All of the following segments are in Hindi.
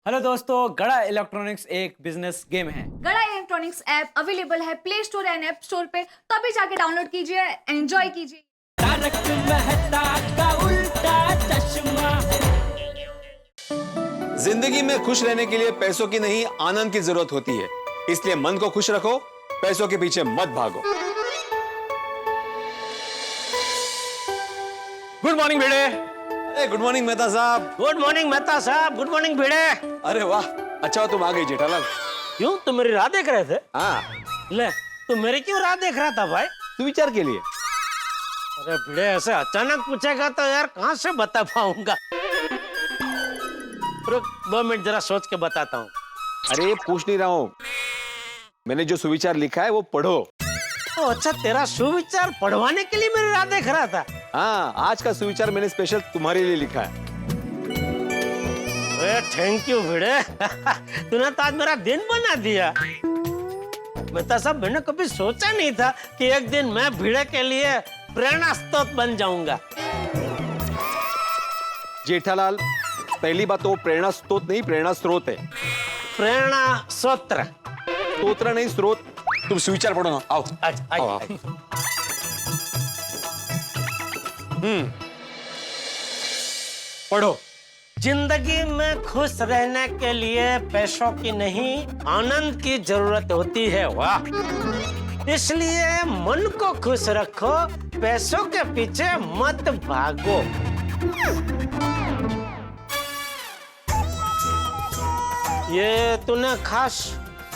हेलो दोस्तों, गड़ा इलेक्ट्रॉनिक्स एक बिजनेस गेम है। गड़ा इलेक्ट्रॉनिक्स ऐप अवेलेबल है play store and app store पे, तो अभी जाके डाउनलोड कीजिए, एंजॉय कीजिए। तारक मेहता का उल्टा चश्मा। जिंदगी में खुश रहने के लिए पैसों की नहीं, आनंद की जरूरत होती है। इसलिए मन को खुश रखो, पैसों के पीछे मत भागो। गुड मॉर्निंग भिड़े। अरे गुड मॉर्निंग मेहता साहब। गुड मॉर्निंग मेहता साहब। गुड मॉर्निंग भिड़े। अरे वाह, अच्छा तुम आ गई जेठालाल। क्यों, तुम मेरी राह देख रहे थे? हाँ, ले, तुम मेरी क्यों राह देख रहा था भाई? सुविचार के लिए। अरे भिड़े, ऐसे अचानक पूछेगा तो यार कहाँ से बता पाऊंगा। रुक 2 मिनट, जरा सोच के बताता हूँ। अरे पूछ नहीं रहा हूँ, मैंने जो सुविचार लिखा है वो पढ़ो। ओ अच्छा, तेरा सुविचार पढ़वाने के लिए मेरी राह देख रहा था। हाँ, आज का सुविचार मैंने स्पेशल तुम्हारे लिए लिखा है। थैंक यू भिड़े। तूने तो आज मेरा दिन बना दिया। मेहता साहब, मैंने कभी सोचा नहीं था कि एक दिन मैं भिड़े के लिए प्रेरणा स्रोत बन जाऊंगा। जेठालाल, पहली बात तो प्रेरणा स्रोत नहीं, प्रेरणा स्रोत है। प्रेरणा स्रोत्र। स्तोत्र नहीं, स्रोत। तुम सुविचार पढ़ो ना, आओ। आओ। पढ़ो। जिंदगी में खुश रहने के लिए पैसों की नहीं, आनंद की जरूरत होती है। वाह, इसलिए मन को खुश रखो, पैसों के पीछे मत भागो। ये तूने खास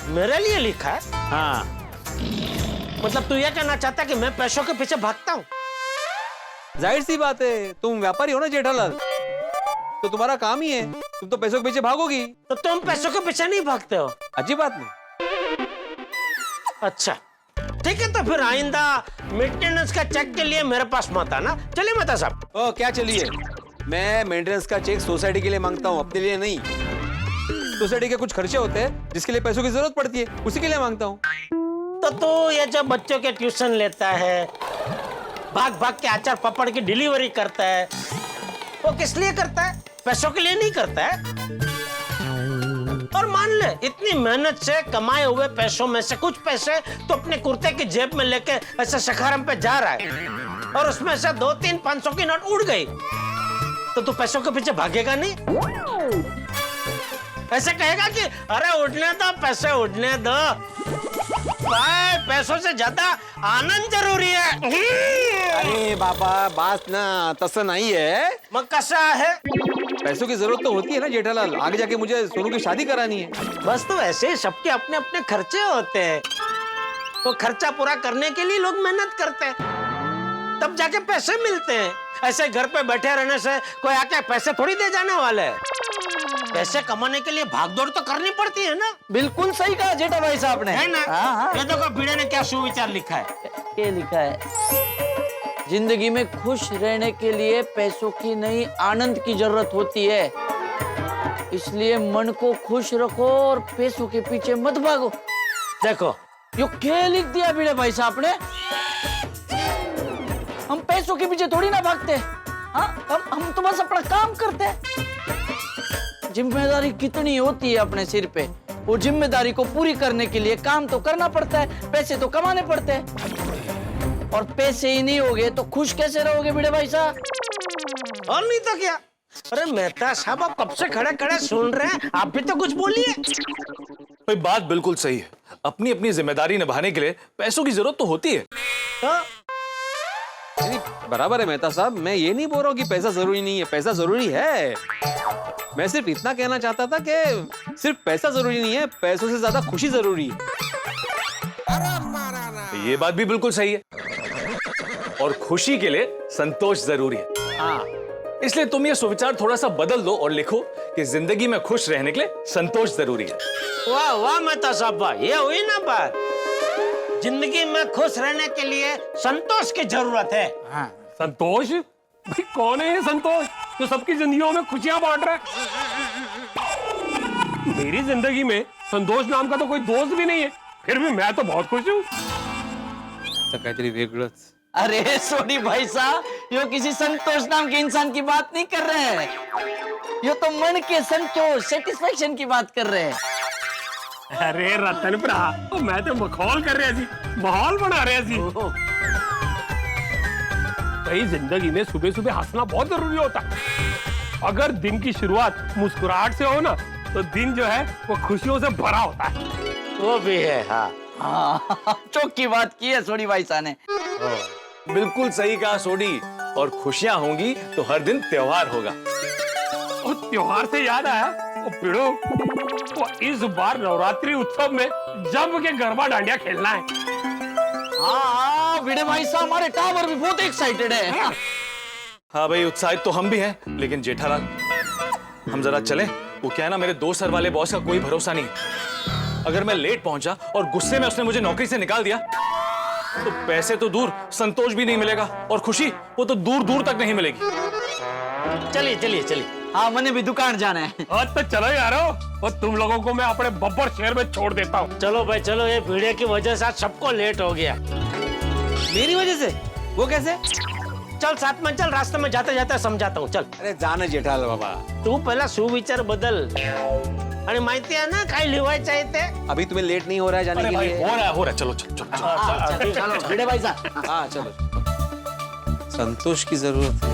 मेरे लिए लिखा है? हाँ, मतलब तू ये कहना चाहता है कि मैं पैसों के पीछे भागता हूँ? जाहिर सी बात है, तुम व्यापारी हो ना जेठालाल, तो तुम्हारा काम ही है, तुम तो पैसों के पीछे भागोगी। तो तुम पैसों के पीछे नहीं भागते हो? अच्छी बात नहीं। अच्छा ठीक है, तो फिर आइंदा मेंटेनेंस का चेक के लिए मेरे पास मत आना। चलिए मेहता साहब। ओ क्या चलिए, मैं मेंटेनेंस का चेक सोसाइटी के लिए मांगता हूँ, अपने लिए नहीं। सोसाइटी के कुछ खर्चे होते हैं जिसके लिए पैसों की जरूरत पड़ती है, उसी के लिए मांगता हूँ। तो तू ये जो बच्चों के ट्यूशन लेता है, भाग भाग के अचार पापड़ की डिलीवरी करता है, वो किस लिए करता है? पैसों के लिए नहीं करता है। और मान ले इतनी मेहनत से कमाए हुए पैसों में से कुछ पैसे तो अपने कुर्ते की जेब में लेके ऐसे शखारम पे जा रहा है, और उसमें से 2-3 500 की नोट उड़ गई, तो तू पैसों के पीछे भागेगा नहीं? ऐसे कहेगा कि अरे उठने दो, पैसे उठने दो भाई, पैसों से ज्यादा आनंद जरूरी है। अरे बाबा, बात ना तसं नहीं है। मग कसा है? पैसों की जरूरत तो होती है ना जेठालाल, आगे जाके मुझे सोनू की शादी करानी है। बस तो ऐसे ही सबके अपने अपने खर्चे होते हैं, तो खर्चा पूरा करने के लिए लोग मेहनत करते हैं, तब जाके पैसे मिलते हैं। ऐसे घर पे बैठे रहने से कोई आके पैसे थोड़ी दे जाने वाले है। पैसे कमाने के लिए भागदौड़ तो करनी पड़ती है ना। बिल्कुल सही कहा जेठा भाई साहब ने। है ना? हाँ। ये देखो भिड़े ने क्या सुविचार लिखा है। ये लिखा है, जिंदगी में खुश रहने के लिए पैसों की नहीं, आनंद की जरूरत होती है। इसलिए मन को खुश रखो और पैसों के पीछे मत भागो। देखो यो क्या लिख दिया भिड़े भाई साहब ने। हम पैसों के पीछे थोड़ी ना भागते। हाँ, हम तो बस अपना काम करते हैं। जिम्मेदारी कितनी होती है अपने सिर पे, वो जिम्मेदारी को पूरी करने के लिए काम तो करना पड़ता है, पैसे तो कमाने पड़ते हैं। और पैसे ही नहीं होगे तो खुश कैसे रहोगे भिड़े भाई साहब? और नहीं तो क्या। अरे मेहता साहब, आप कब से खड़े खड़े सुन रहे हैं, आप भी तो कुछ बोलिए। भाई बात बिल्कुल सही है, अपनी अपनी जिम्मेदारी निभाने के लिए पैसों की जरूरत तो होती है। तो नहीं, बराबर है मेहता साहब, मैं ये नहीं बोल रहा हूँ कि पैसा जरूरी नहीं है, पैसा जरूरी है। मैं सिर्फ इतना कहना चाहता था कि सिर्फ पैसा जरूरी नहीं है, पैसों से ज्यादा खुशी जरूरी है। ये बात भी बिल्कुल सही है, और खुशी के लिए संतोष जरूरी है। हाँ, इसलिए तुम ये सुविचार थोड़ा सा बदल दो और लिखो कि जिंदगी में खुश रहने के लिए संतोष जरूरी है। वाह वाह मेहता साहब, वाह, ये हुई ना बात। जिंदगी में खुश रहने के लिए संतोष की जरूरत है। हाँ। संतोष? भाई कौन है ये संतोष जो सबकी जिंदगियों में खुशियां बांट रहा है? मेरी जिंदगी में संतोष नाम का तो कोई दोस्त भी नहीं है, फिर भी मैं तो बहुत खुश हूँ। काहीतरी वेगळंच। अरे सोनी भाई साहब, यो किसी संतोष नाम के इंसान की बात नहीं कर रहे हैं, यो तो मन के संतोष, सेटिस्फेक्शन की बात कर रहे हैं। अरे रतन भरा, मैं तो मखौल कर रहा सी, माहौल बना रहा सी। भाई जिंदगी में सुबह सुबह हंसना बहुत जरूरी होता है। अगर दिन की शुरुआत मुस्कुराहट से हो ना, तो दिन जो है वो खुशियों से भरा होता है। वो भी है। हाँ हाँ, चौक की बात की है सोनी भाई साहब ने। बिल्कुल सही कहा सोनी। और खुशियां होंगी तो हर दिन त्योहार होगा। और त्योहार से याद आया, वो पिड़ो, वो इस बार नवरात्रि उत्सव में जम के गरबा डांडिया खेलना है। हाँ भिड़े भाई साहब, हमारे टावर भी बहुत एक्साइटेड है। हाँ भाई, उत्साहित तो हम भी हैं, लेकिन जेठालाल हम जरा चलें। वो क्या है ना, मेरे 2 सर वाले बॉस का कोई भरोसा नहीं। अगर मैं लेट पहुंचा और गुस्से में उसने मुझे नौकरी से निकाल दिया, तो पैसे तो दूर, संतोष भी नहीं मिलेगा, और खुशी वो तो दूर दूर तक नहीं मिलेगी। चलिए चलिए चलिए। हाँ, मैंने भी दुकान जाना है। और तो चलो यारो, और तुम लोगों को मैं अपने बब्बर शहर में छोड़ देता हूँ। चलो भाई चलो, ये वीडियो की वजह से आज सबको लेट हो गया। मेरी वजह से? वो कैसे? चल साथ में चल, रास्ते में जाते जाते समझाता हूँ। चल अरे जाने जेठालाल बाबा, तू पहिला सुविचार बदल। आणि माहिती आहे ना काय लिहायचं आहे ते? अभी तुम्हें लेट नहीं हो रहा है जाने अरे के भाई, लिए? हो रहा है, चलो चलो चलो। चलो भिड़े भाई साहब। हाँ चलो। संतोष की जरूरत है।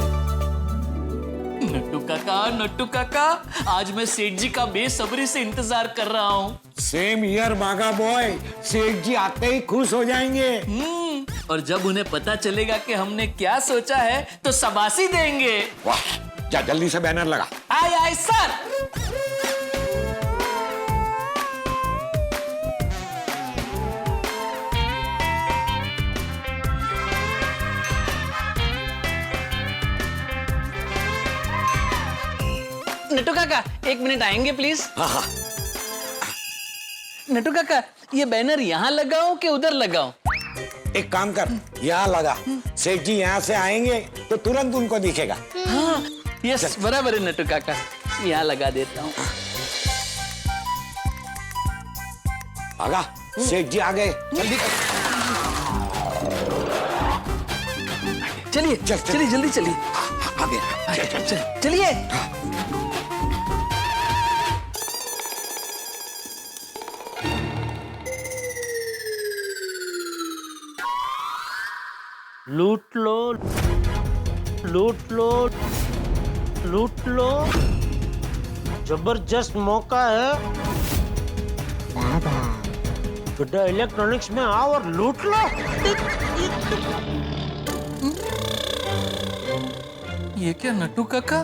नट्टू काका, आज मैं सेठ जी का बेसब्री से इंतजार कर रहा हूँ। सेम ईयर बागा बॉय, सेठ जी आते ही खुश हो जाएंगे। और जब उन्हें पता चलेगा कि हमने क्या सोचा है, तो शाबाशी देंगे। वाह, जा जल्दी से बैनर लगा। आए आए सर। नट्टू काका, 1 मिनट आएंगे प्लीज? हाँ हाँ, नट्टू काका, ये बैनर यहाँ लगाऊं कि उधर लगाऊं? एक काम कर, यहाँ लगा। सेठ जी यहाँ से आएंगे तो तुरंत उनको दिखेगा। हाँ, यस बराबर है नट्टू काका, यहाँ लगा देता हूँ। आगा, सेठ जी आ गए, जल्दी कर। चलिए चलिए जल्दी चलिए। आ गए। चलिए। लूट लो, लूट लो, लूट लो। जबरदस्त मौका है। गुड्डा इलेक्ट्रॉनिक्स में आओ और लूट लो। ये क्या नट्टू काका,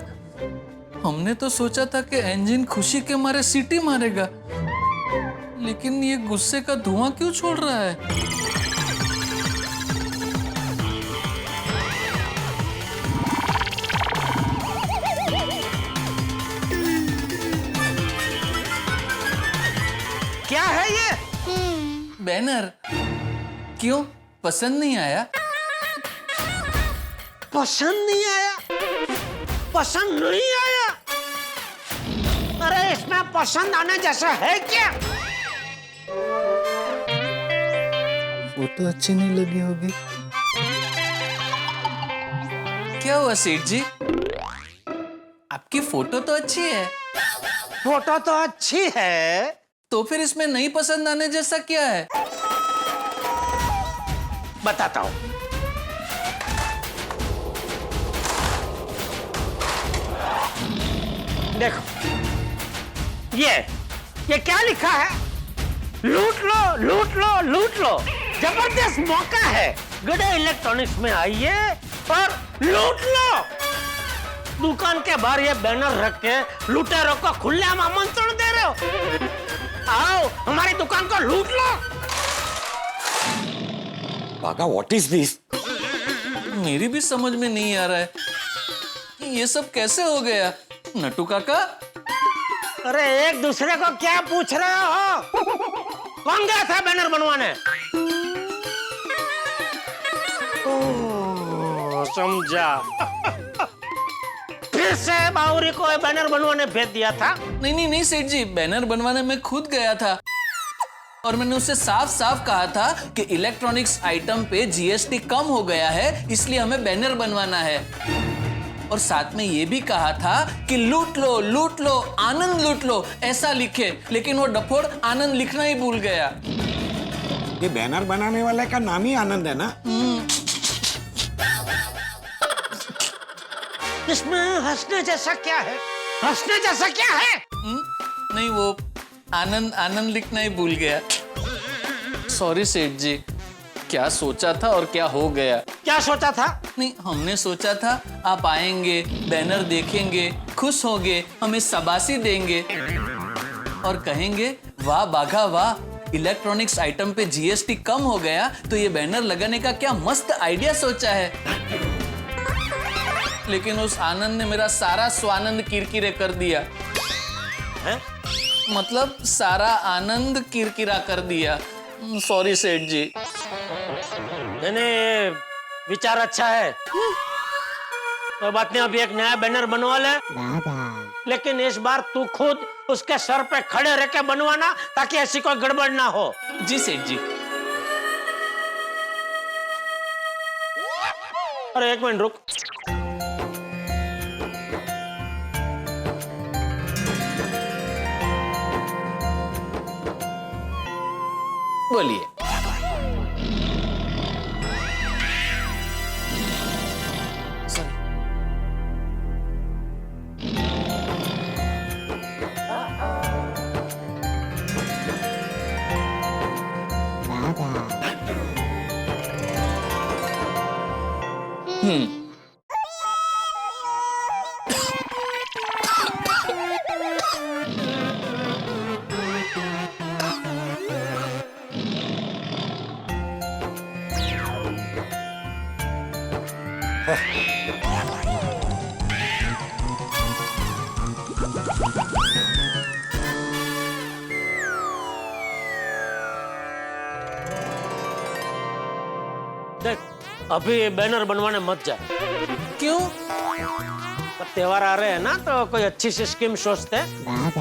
हमने तो सोचा था कि इंजन खुशी के मारे सीटी मारेगा, लेकिन ये गुस्से का धुआं क्यों छोड़ रहा है? क्या है ये? बैनर। क्यों, पसंद नहीं आया? पसंद नहीं आया? पसंद नहीं आया? अरे इसमें पसंद आने जैसा है क्या? फोटो अच्छी नहीं लगी होगी। क्या हुआ सेठ जी, आपकी फोटो तो अच्छी है। फोटो तो अच्छी है, तो फिर इसमें नहीं पसंद आने जैसा क्या है? बताता हूं। देखो, ये क्या लिखा है? लूट लो, लूट लो, लूट लो। जबरदस्त मौका है, गुड्डा इलेक्ट्रॉनिक्स में आइए और लूट लो। दुकान के बाहर ये बैनर रख के लुटेरों को खुलेआम आमंत्रण दे रहे हो। आओ हमारी दुकान को लूट लो। बागा, व्हाट इज दिस? मेरी भी समझ में नहीं आ रहा है, ये सब कैसे हो गया नट्टू काका? अरे एक दूसरे को क्या पूछ रहे हो? कौन गया था बैनर बनवाने? ओह, समझा। फिर से बावरी को बैनर बनवाने भेज दिया था? नहीं नहीं नहीं सेठ जी, बैनर बनवाने में खुद गया था और मैंने उससे साफ साफ कहा था कि इलेक्ट्रॉनिक्स आइटम पे जीएसटी कम हो गया है, इसलिए हमें बैनर बनवाना है। और साथ में ये भी कहा था कि लूट लो, आनंद लूट लो, ऐसा लिखे। लेकिन वो डफोड़ आनंद लिखना ही भूल गया। ये बैनर बनाने वाले का नाम ही आनंद है ना? इसमें हंसने जैसा क्या है? हंसने जैसा क्या है? नहीं, वो आनंद लिखना ही भूल गया। सॉरी सेठ जी, क्या सोचा था और क्या हो गया। क्या सोचा था? नहीं, हमने सोचा था आप आएंगे, बैनर देखेंगे, खुश होंगे, हमें शाबाशी देंगे और कहेंगे वाह बाघा वाह, इलेक्ट्रॉनिक्स आइटम पे जीएसटी कम हो गया तो ये बैनर लगाने का क्या मस्त आइडिया सोचा है। लेकिन उस आनंद ने मेरा सारा स्वानंद किरकिरे कर दिया। है? मतलब सारा आनंद किरकिरा कर दिया। सॉरी सेठ जी। नहीं, विचार अच्छा है। तो बात नहीं, अभी एक नया बैनर बनवा ले। लेकिन इस बार तू खुद उसके सर पे खड़े रह के बनवाना, ताकि ऐसी कोई गड़बड़ ना हो। जी सेठ जी। अरे एक मिनट रुक। बोलिए। देख, अभी बैनर बनवाने मत जा। क्यों? अब त्योहार आ रहे हैं ना, तो कोई अच्छी सी स्कीम सोचते हैं।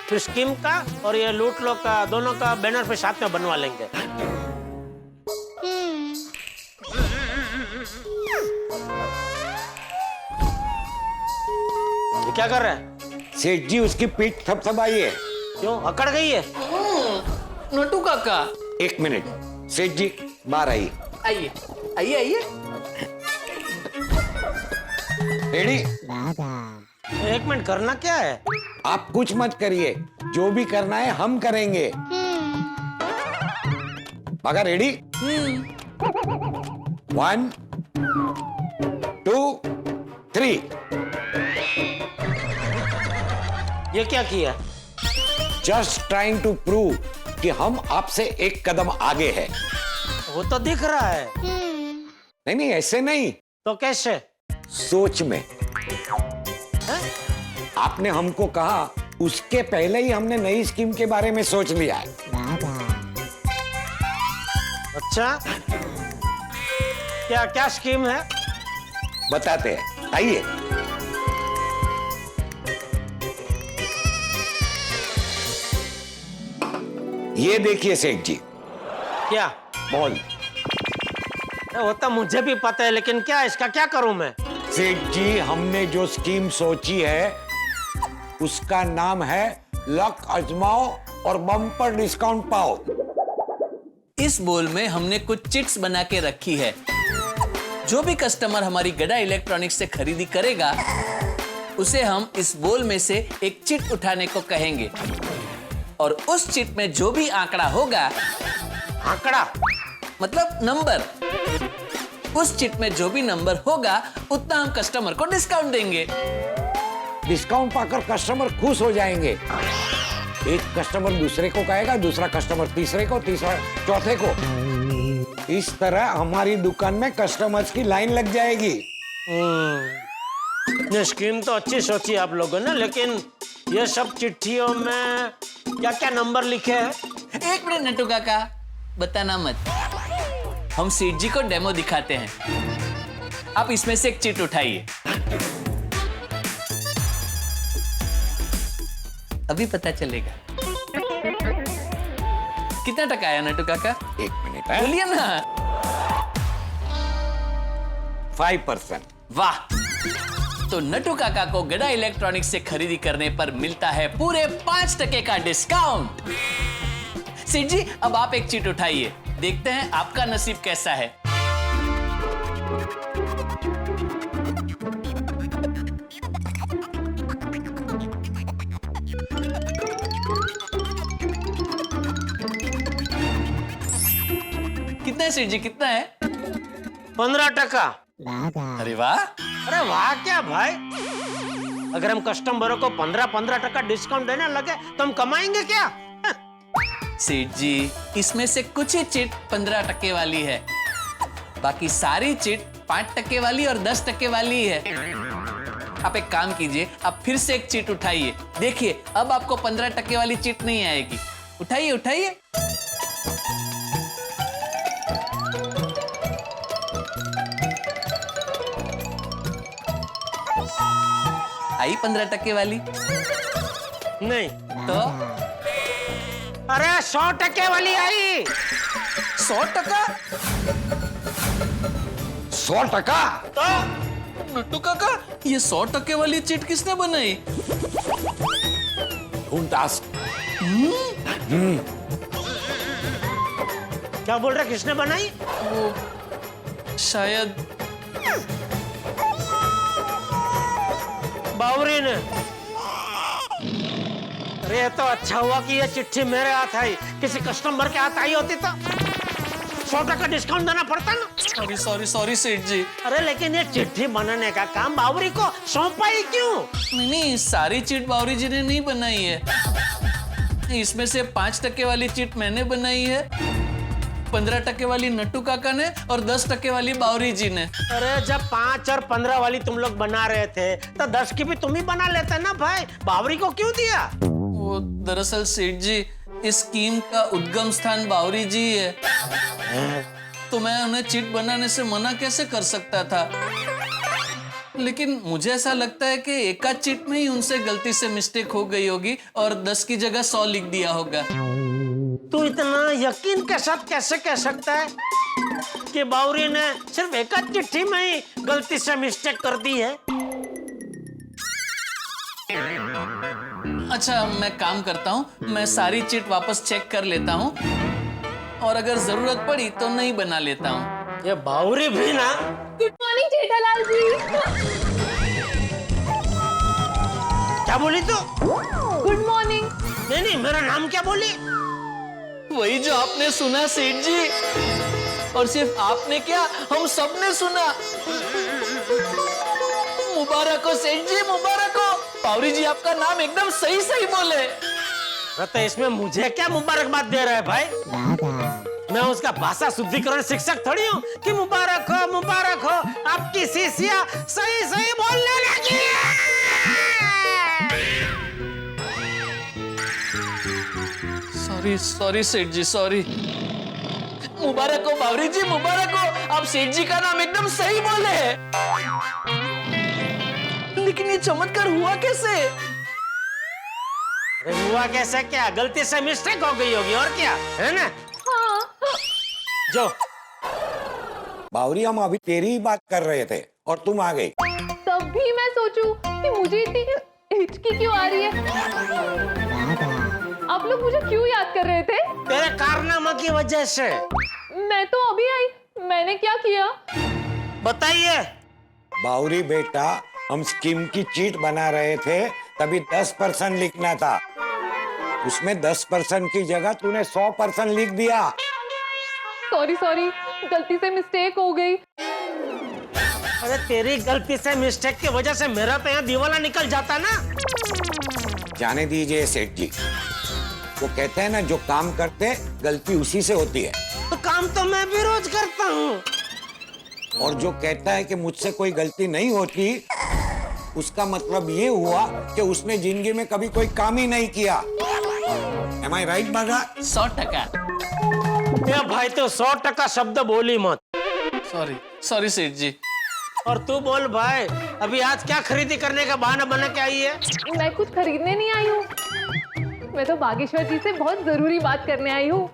फिर स्कीम का और ये लूट लो का, दोनों का बैनर पे साथ में बनवा लेंगे। ये क्या कर रहा है? सेठ जी उसकी पीठ थपथपाई है। क्यों, अकड़ गई है? नटू काका, एक मिनट, सेठ जी बाहर आइए। आइए आइए आइए। रेडी? एक मिनट, करना क्या है? आप कुछ मत करिए, जो भी करना है हम करेंगे। बाघा रेडी? 1 2 3। ये क्या किया? जस्ट ट्राइंग टू प्रूव कि हम आपसे एक कदम आगे हैं। वो तो दिख रहा है। नहीं नहीं, ऐसे नहीं, तो कैसे? सोच में। आपने हमको कहा, उसके पहले ही हमने नई स्कीम के बारे में सोच लिया है। अच्छा, क्या क्या स्कीम है? बताते हैं, आइए। ये देखिए सेठ जी, क्या? बॉल। वो तो मुझे भी पता है, लेकिन क्या इसका क्या करूं मैं? सेठ जी, हमने जो स्कीम सोची है उसका नाम है लक आजमाओ और बम्पर डिस्काउंट पाओ। इस बोल में हमने कुछ चिट्स बना के रखी है। जो भी कस्टमर हमारी गड़ा इलेक्ट्रॉनिक्स से खरीदी करेगा, उसे हम इस बोल में से एक चिट उठाने को कहेंगे और उस चिट में जो भी आंकड़ा होगा, आंकड़ा मतलब नंबर, उस चिट में जो भी नंबर होगा उतना हम कस्टमर को डिस्काउंट देंगे। डिस्काउंट पाकर कस्टमर खुश हो जाएंगे। एक कस्टमर दूसरे को कहेगा, दूसरा कस्टमर तीसरे को, तीसरा चौथे को। इस तरह हमारी दुकान में कस्टमर्स की लाइन लग जाएगी। ये स्कीम तो अच्छी सोची आप लोगों ने, लेकिन ये सब चिट्ठियों में क्या क्या नंबर लिखे हैं? एक मिनट नटू काका, बताना मत। हम सेठ जी को डेमो दिखाते हैं। आप इसमें से एक चिट उठाइए, अभी पता चलेगा। कितना टका आया नटू काका? 1 मिनट है। बोलिए ना। 5%। वाह, तो नटू काका को गड़ा इलेक्ट्रॉनिक्स से खरीदी करने पर मिलता है पूरे 5% का डिस्काउंट। सेठ जी, अब आप एक चीट उठाइए, देखते हैं आपका नसीब कैसा है। कितना है सेठ जी, कितना है? 15%। अरे वाह। अरे वाह क्या भाई, अगर हम कस्टमरों को 15% डिस्काउंट देने लगे तो हम कमाएंगे क्या? सेठ जी, इसमें से कुछ ही चिट 15% वाली है, बाकी सारी चिट 5% वाली और 10% वाली है। आप एक काम कीजिए, आप फिर से एक चिट उठाइए, देखिए अब आपको 15% वाली चिट नहीं आएगी। उठाइए उठाइए। आई 15% वाली? नहीं तो अरे 100% वाली आई। 100%? 100%? तो नट्टू काका, ये 100% वाली चिट किसने बनाई? ढूंढतास। क्या बोल रहे, किसने बनाई? शायद बावरी ने। अरे तो अच्छा हुआ कि ये चिट्ठी मेरे हाथ आई, किसी कस्टमर के हाथ आई होती तो 100% डिस्काउंट देना पड़ता ना। सॉरी सॉरी सॉरी सेठ जी। अरे लेकिन ये चिट्ठी बनाने का काम बावरी को सौंपा ही क्यों? नहीं, सारी चिट बावरी जी ने नहीं बनाई है, इसमें से 5% वाली चिट मैंने बनाई है, 15% वाली नट्टू काका ने और 10% वाली बावरी जी ने। अरे जब 5 और 15 वाली तुम लोग बना रहे थे तो 10 की भी तुम ही बना लेते ना भाई, बावरी को क्यों दिया? वो दरअसल सेठ जी, इस स्कीम का उद्गम स्थान बावरी जी है, तो मैं उन्हें चिट बनाने से मना कैसे कर सकता था। लेकिन मुझे ऐसा लगता है कि एकाध चिट में ही उनसे गलती से मिस्टेक हो गई होगी और 10 की जगह 100 लिख दिया होगा। तू इतना यकीन के साथ कैसे कह सकता है कि बावरी ने सिर्फ एक चिट्ठी में ही गलती से मिस्टेक कर दी है? अच्छा, मैं काम करता हूँ, मैं सारी चिट वापस चेक कर लेता हूँ और अगर जरूरत पड़ी तो नहीं बना लेता हूँ। ये बावरी भी ना। गुड मॉर्निंग जेठालाल जी। क्या बोली तू? Good morning. नहीं नहीं, मेरा नाम क्या बोली? वही जो आपने सुना सेठ जी, और सिर्फ आपने क्या, हम सबने सुना। मुबारक हो सेठ जी, मुबारक हो। बावरी जी आपका नाम एकदम सही सही बोले। तो इसमें मुझे क्या मुबारकबाद दे रहा है भाई? मैं उसका भाषा शुद्धिकरण शिक्षक थोड़ी हूँ कि मुबारक हो आपकी शिष्या सही सही बोलने लगी है। सॉरी सॉरी सेठ जी, सॉरी। मुबारक हो बावरी जी, मुबारक हो, आप सेठ जी का नाम एकदम सही बोले। लेकिन ये चमत्कार हुआ कैसे? अरे हुआ कैसे क्या, गलती से मिस्टेक हो गई होगी और क्या है ना। हाँ। जो बावरी, हम अभी तेरी ही बात कर रहे थे और तुम आ गई। तब भी मैं सोचूं कि मुझे इतनी हिचकी क्यों आ रही है। आप लोग मुझे क्यों याद कर रहे थे? तेरे कारनामा की वजह से। मैं तो अभी आई, मैंने क्या किया? बताइए। बावरी बेटा, हम स्कीम की चीट बना रहे थे, तभी 10% लिखना था, उसमें 10% की जगह तूने 100% लिख दिया। सॉरी सॉरी, गलती से मिस्टेक हो गई। अरे तेरी गलती से मिस्टेक की वजह से मेरा तो यहाँ दिवाला निकल जाता ना। जाने दीजिए सेठ जी, वो कहते हैं ना, जो काम करते गलती उसी से होती है। तो काम तो मैं भी रोज करता हूँ। और जो कहता है कि मुझसे कोई गलती नहीं होती, उसका मतलब ये हुआ कि उसने जिंदगी में कभी कोई काम ही नहीं किया। Am I right, बागा? 100%। ये भाई तो 100% शब्द बोली मत। सॉरी सॉरी सेठ जी। और तू बोल भाई, अभी आज क्या खरीदी करने का बहाना बना के आई है? मैं कुछ खरीदने नहीं आई हूँ, मैं तो बागेश्वर जी से बहुत जरूरी बात करने आई हूँ।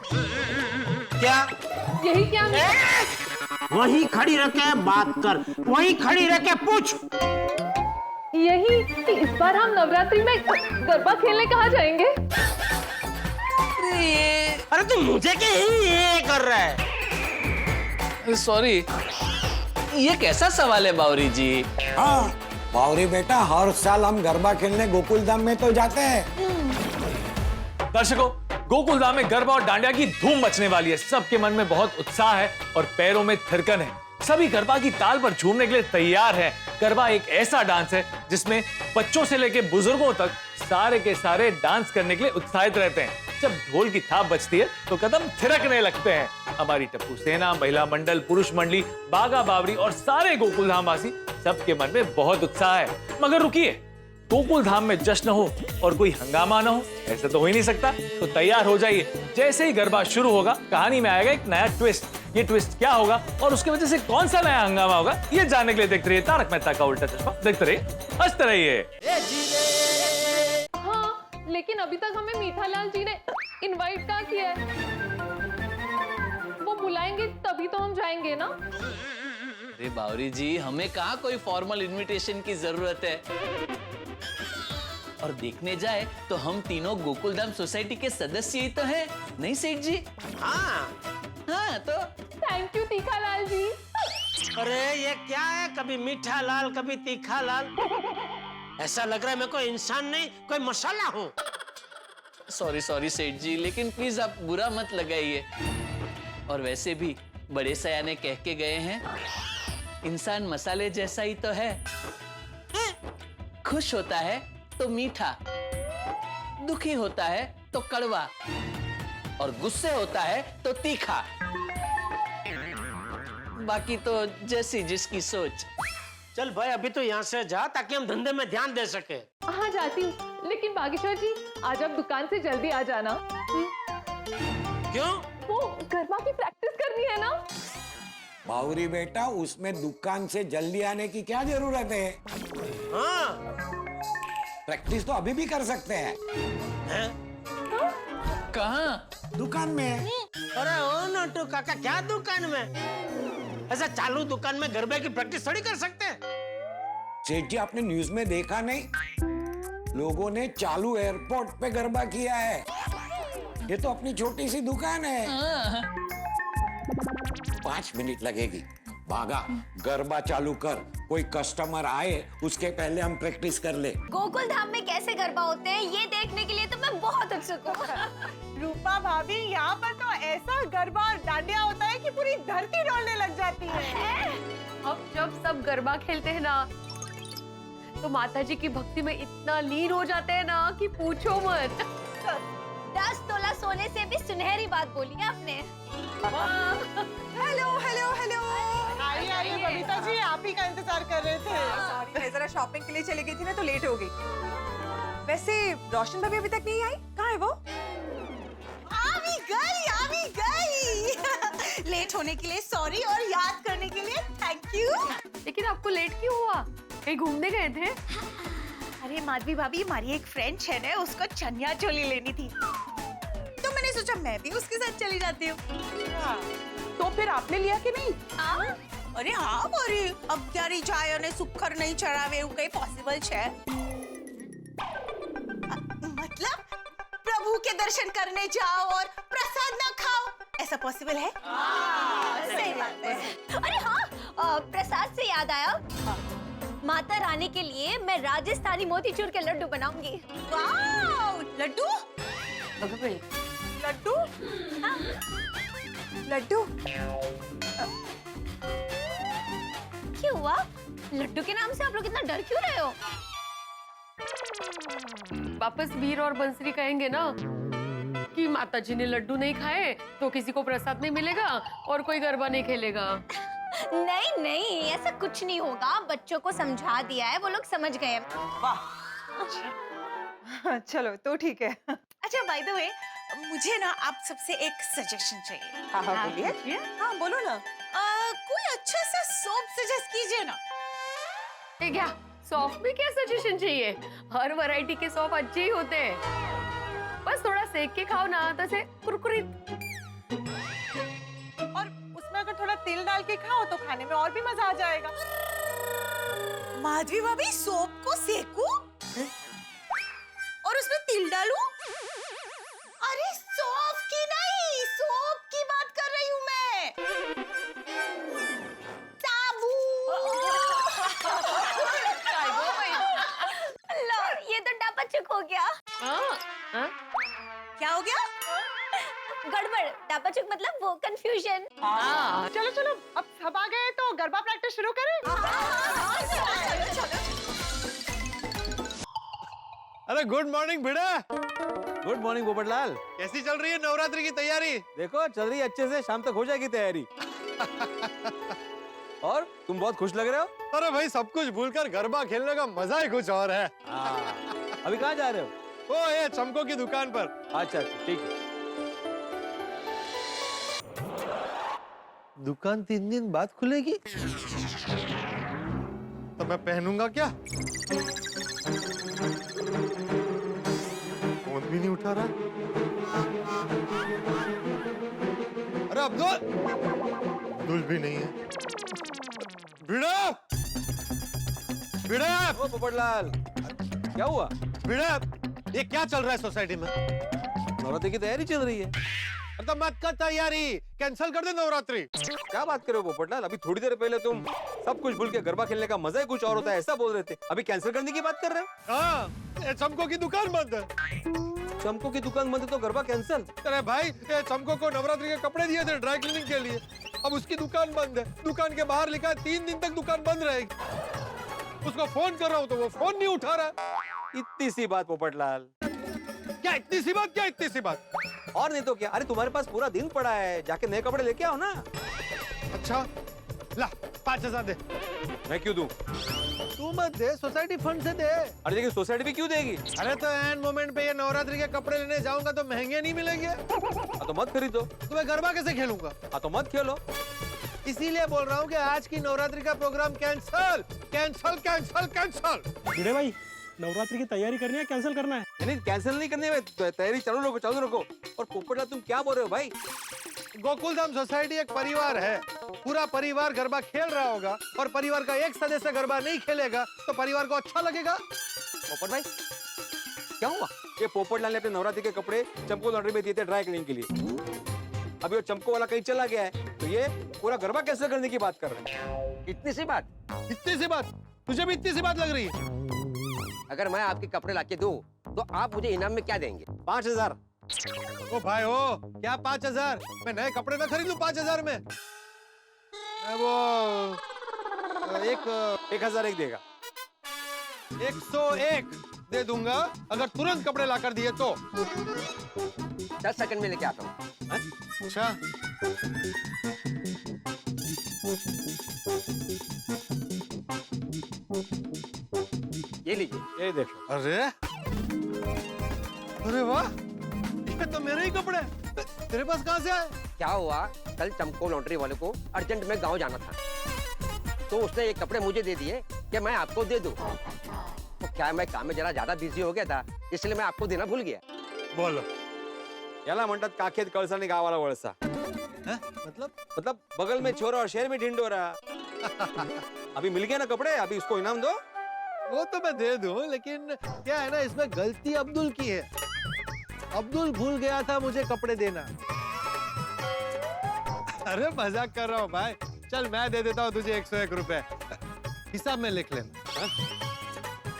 क्या यही क्या वहीं खड़ी रह के बात कर, वहीं खड़ी रह के पूछ। यही कि इस बार हम नवरात्रि में गरबा खेलने कहाँ जाएंगे? अरे तू मुझे क्या ये कर रहा है? सॉरी, ये कैसा सवाल है बावरी जी? हाँ बावरी बेटा, हर साल हम गरबा खेलने गोकुल धाम में तो जाते हैं। दर्शकों, गोकुल धाम में गरबा और डांडिया की धूम मचने वाली है। सबके मन में बहुत उत्साह है और पैरों में थिरकन है। सभी गरबा की ताल पर झूमने के लिए तैयार हैं। गरबा एक ऐसा डांस है जिसमें बच्चों से लेकर बुजुर्गों तक सारे के सारे डांस करने के लिए उत्साहित रहते हैं। जब ढोल की थाप बजती है तो कदम थिरकने लगते हैं। हमारी टप्पू सेना, महिला मंडल, पुरुष मंडली, बागा बावरी और सारे गोकुल धाम वासी सबके मन में बहुत उत्साह है। मगर रुकिए, गोकुल धाम में जश्न हो और कोई हंगामा ना हो, ऐसा तो हो ही नहीं सकता। तो तैयार हो जाइए, जैसे ही गरबा शुरू होगा कहानी में आएगा एक नया ट्विस्ट। ये ट्विस्ट क्या होगा और उसकी वजह से कौन सा नया हंगामा होगा, ये जानने के लिए देखते रहिए तारक मेहता का उल्टा चश्मा। देखते रहिए, हंसते रहिए। हाँ, लेकिन अभी तक हमें मीठालाल जी ने इनवाइट कहाँ किया है? वो बुलाएंगे तभी तो हम जाएंगे ना। अरे बावरी जी, हमें कहाँ कोई फॉर्मल इनविटेशन की जरूरत है। और देखने जाए तो हम तीनों गोकुलधाम सोसाइटी के सदस्य ही तो हैं, नहीं सेठ जी? हाँ हाँ तो थैंक यू तीखालाल जी। अरे ये क्या है, कभी मीठा लाल कभी तीखा लाल। ऐसा लग रहा है मैं कोई इंसान नहीं, कोई मसाला हूँ। सॉरी सॉरी सेठ जी, लेकिन प्लीज आप बुरा मत लगाइए। और वैसे भी बड़े सयाने कह के गए हैं, इंसान मसाले जैसा ही तो है। खुश होता है तो मीठा, दुखी होता है तो कड़वा, और गुस्से होता है तो तीखा। बाकी तो जैसी जिसकी सोच। चल भाई अभी तो यहाँ से जा ताकि हम धंधे में ध्यान दे सके। हाँ जाती हूँ, लेकिन बागेश्वर जी आज आप दुकान से जल्दी आ जाना। क्यों? वो गरबा की प्रैक्टिस करनी है ना। बावरी बेटा, उसमें दुकान से जल्दी आने की क्या जरूरत है? हाँ प्रैक्टिस तो अभी भी कर सकते हैं। कहाँ? दुकान में। अरे ओ नोटू काका, क्या दुकान में? ऐसा चालू दुकान में गरबे की प्रैक्टिस थोड़ी कर सकते हैं। सेठ जी, आपने न्यूज में देखा नहीं, लोगों ने चालू एयरपोर्ट पे गरबा किया है। ये तो अपनी छोटी सी दुकान है। 5 मिनट लगेगी। भागा, गरबा चालू कर। कोई कस्टमर आए उसके पहले हम प्रैक्टिस कर ले। गोकुल धाम में कैसे गरबा होते हैं ये देखने के लिए तो मैं बहुत उत्सुक हूँ। रूपा भाभी, यहाँ पर तो ऐसा गरबा और डांडिया होता है कि पूरी धरती डोलने लग जाती है। अब जब सब गरबा खेलते हैं ना, तो माता जी की भक्ति में इतना लीन हो जाते हैं ना कि पूछो मत। 10 तोला सोने से भी सुनहरी बात बोली है आपने। हेलो हेलो हेलो, आइए आइए बबीता जी, आप ही का इंतजार कर रहे थे। सॉरी, मैं जरा शॉपिंग के लिए चली गई थी ना, तो लेट हो गई। वैसे रोशन भाभी अभी तक नहीं आई, कहाँ है वो? आ भी गई। लेट होने के लिए सॉरी और याद करने के लिए थैंक यू। लेकिन आपको लेट क्यों हुआ? कहीं घूमने गए थे? अरे माधवी भाभी, हमारी एक फ्रेंड है ना, उसको चनिया चोली लेनी थी, तो मैंने सोचा मैं भी उसके साथ चली जाती हूँ। तो फिर आपने लिया कि नहीं? अरे हाँ बोरी, अब क्या रिचाय અને સુખર નહીં ચડાવે એવું કઈ પોસિબલ છે? मतलब प्रभु के दर्शन करने जाओ और प्रसाद ना खाओ, ऐसा पॉसिबल है? सही बात है। अरे हाँ, प्रसाद से याद आया, माता रानी के लिए मैं राजस्थानी मोतीचूर के लड्डू बनाऊंगी। वाओ, लड्डू? लड्डू? लड्डू? क्यों हुआ? लड्डू के नाम से आप लोग इतना डर क्यों रहे हो? वापस वीर और बंसरी कहेंगे ना कि माता जी ने लड्डू नहीं खाए तो किसी को प्रसाद नहीं मिलेगा और कोई गरबा नहीं खेलेगा। नहीं नहीं, ऐसा कुछ नहीं होगा, बच्चों को समझा दिया है, वो लोग समझ गए। वाह, चलो तो ठीक है। अच्छा बाय द वे, मुझे ना आप सबसे एक सजेशन चाहिए। हाँ हाँ बोलिए। हाँ बोलो ना। कोई अच्छा सा सोप सजेस्ट कीजिए ना। क्या सॉफ्ट में क्या सजेशन चाहिए? हर वैरायटी के सॉफ्ट अच्छे ही होते हैं, बस थोड़ा सेक के खाओ ना तो से कुरकुरीत और उसमें अगर थोड़ा तेल डाल के खाओ तो खाने में और भी मजा आ जाएगा। माधवी भाभी सोप को सेकू और उसमें तिल डालूं? अरे सौंफ की नहीं, सोप की बात कर रही हूँ मैं। साबु। लो, ये तो डापाचुक हो गया। क्या हो गया? गड़बड़। डापाचुक मतलब वो कंफ्यूजन। चलो चलो, अब सब आ गए तो गरबा प्रैक्टिस शुरू करें। अरे गुड मॉर्निंग भिड़ा। Good morning Popatlal. कैसी चल रही है नवरात्रि की तैयारी? देखो चल रही है अच्छे से, शाम तक हो जाएगी तैयारी। और तुम बहुत खुश लग रहे हो। अरे भाई सब कुछ भूलकर गरबा खेलने का मजा ही कुछ और है। अभी कहाँ जा रहे हो? ओ ये चमको की दुकान पर। अच्छा अच्छा ठीक है। दुकान 3 दिन बाद खुलेगी तो मैं पहनूंगा क्या? फोन भी नहीं उठा रहा। अरे अब्दुल भी नहीं है। भिड़ा भिड़ा। ओ पोपटलाल क्या हुआ? भिड़ा ये क्या चल रहा है सोसाइटी में? नवरात्रि की तैयारी चल रही है। तो मत कर तैयारी, कैंसिल कर दे नवरात्रि। क्या बात कर रहे हो पोपटलाल? अभी थोड़ी देर पहले तुम सब कुछ भूल के गरबा खेलने का मजा ही कुछ और होता है ऐसा बोल रहे थे, अभी कैंसिल करने की बात कर रहे हो? हाँ, ये चमको की दुकान बंद है। चमको की दुकान बंद है तो गरबा कैंसिल? अरे भाई ये चमको को नवरात्रि के कपड़े दिए थे ड्राई क्लीनिंग के लिए, अब उसकी दुकान बंद है। दुकान के बाहर लिखा है 3 दिन तक दुकान बंद रहेगी। उसको फोन कर रहा हूँ तो वो फोन नहीं उठा रहा। इतनी सी बात पोपटलाल। क्या इतनी सी बात? क्या इतनी सी बात? और नहीं तो क्या। अरे तुम्हारे पास पूरा दिन पड़ा है, जाके नए कपड़े लेके आओ ना। अच्छा ला 5,000 दे। मैं क्यों दूं? तू मत दे, सोसाइटी फंड से दे। अरे लेकिन सोसाइटी भी क्यों देगी? अरे तो एंड मोमेंट पे ये नवरात्रि के कपड़े लेने जाऊंगा तो महंगे नहीं मिलेंगे। तो मत खरीदो। तो मैं गरबा कैसे खेलूंगा? तो मत खेलो। इसीलिए बोल रहा हूँ कि आज की नवरात्रि का program cancel cancel cancel cancel. Bhide भाई नवरात्रि की तैयारी करनी है, कैंसिल करना है? नहीं कैंसिल नहीं करनी है, तैयारी चालू रखो। और पोपटलाल तुम क्या बोल रहे हो भाई? गोकुलधाम सोसाइटी एक परिवार है। पूरा परिवार गरबा खेल रहा होगा और परिवार का एक सदस्य गरबा नहीं खेलेगा तो परिवार को अच्छा लगेगा। पोपट भाई क्या हुआ? ये पोपटलाल ने अपने नवरात्रि के कपड़े चमको लॉन्ड्री में दिए थे ड्राई क्लीनिंग के लिए। अभी वो चमको वाला कहीं चला गया है तो ये पूरा गरबा कैंसिल करने की बात कर रहे हैं। इतनी सी बात? इतनी सी बात? तुझे भी इतनी सी बात लग रही है? अगर मैं आपके कपड़े लाके दूं तो आप मुझे इनाम में क्या देंगे? 5,000। ओ भाई हो क्या 5,000? मैं नए कपड़े ना खरीद लूं 5,000 में? मैं वो 1,001 देगा। 101 दे दूंगा अगर तुरंत कपड़े लाकर दिए तो। 10 सेकंड में लेके आता हूँ। अच्छा ये लीजिए। ये देखो। अरे अरे वाह, ये तो मेरे ही कपड़े। तेरे पास कहाँ से आए? क्या हुआ, कल चमको लॉन्ड्री वाले को अर्जेंट में गांव जाना था तो उसने ये कपड़े मुझे दे दिए कि मैं आपको दे दूं। तो क्या मैं काम में जरा ज्यादा बिजी हो गया था इसलिए मैं आपको देना भूल गया। बोलो। याला म्हणतात काखेत कळसा आणि गावाला वळसा। मतलब बगल में छोरा और शहर में ढिंडोरा। अभी मिल गया ना कपड़े, अभी इसको इनाम दो। वो तो मैं दे दूं लेकिन क्या है ना, इसमें गलती अब्दुल की है। अब्दुल भूल गया था मुझे कपड़े देना। अरे मजाक कर रहा हूँ भाई। चल मैं दे देता हूँ तुझे 101 रुपए, हिसाब में लिख लेना।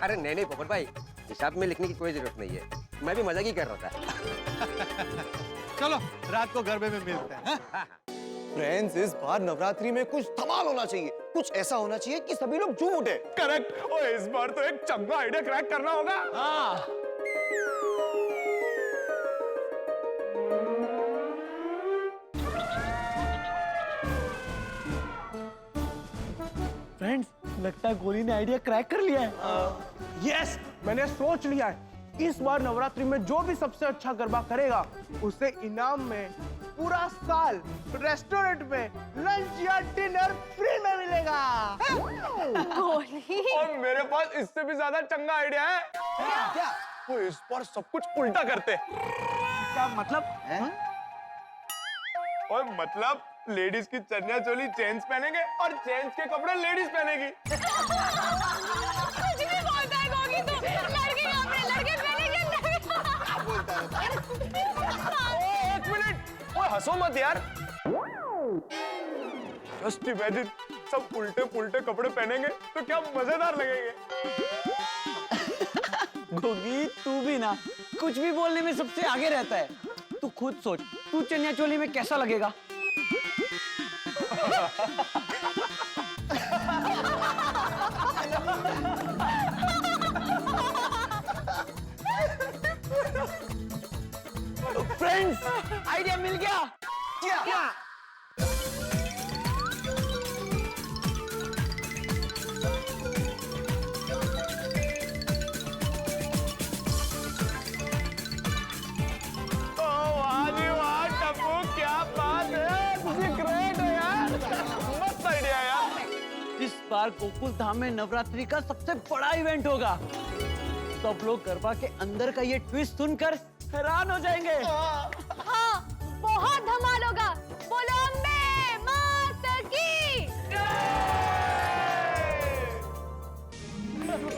अरे नहीं पोपट भाई, हिसाब में लिखने की कोई जरूरत नहीं है, मैं भी मजाक ही कर रहा था। चलो रात को गरबे में मिलते हैं। फ्रेंड्स इस बार नवरात्रि में कुछ धमाल होना चाहिए, कुछ ऐसा होना चाहिए कि सभी लोग झूम उठे। करेक्ट। और इस बार तो एक चंगा आइडिया क्रैक करना होगा। हाँ। फ्रेंड्स लगता है गोली ने आइडिया क्रैक कर लिया है। यस, मैंने सोच लिया है। इस बार नवरात्रि में जो भी सबसे अच्छा गरबा करेगा उसे इनाम में पूरा साल रेस्टोरेंट में लंच या डिनर फ्री में मिलेगा। और मेरे पास इससे भी ज्यादा चंगा आइडिया है। क्या? वो इस बार सब कुछ उल्टा करते। क्या मतलब? और मतलब लेडीज की चनिया चोली जेंट्स पहनेंगे और जेंट्स के कपड़े लेडीज पहनेगी। कुछ भी बोलता है गोगी तू। लड़के कपड़े लड़के पहनेंगे। क्या बोलता है? एक मिनट, ओए हंसो मत यार। जस्ट इमेजिन सब उल्टे पुल्टे कपड़े पहनेंगे तो क्या मजेदार लगेंगे। गोगी तू भी ना कुछ भी बोलने में सबसे आगे रहता है। तू खुद सोच, तू चनिया चोली में कैसा लगेगा? फ्रेंड्स, आइडिया मिल गया। क्या? इस बार गोकुल धाम में नवरात्रि का सबसे बड़ा इवेंट होगा। सब लोग गरबा के अंदर का ये ट्विस्ट सुनकर हैरान हो जाएंगे। हाँ, बहुत धमाल होगा। बोलो अम्बे मात की।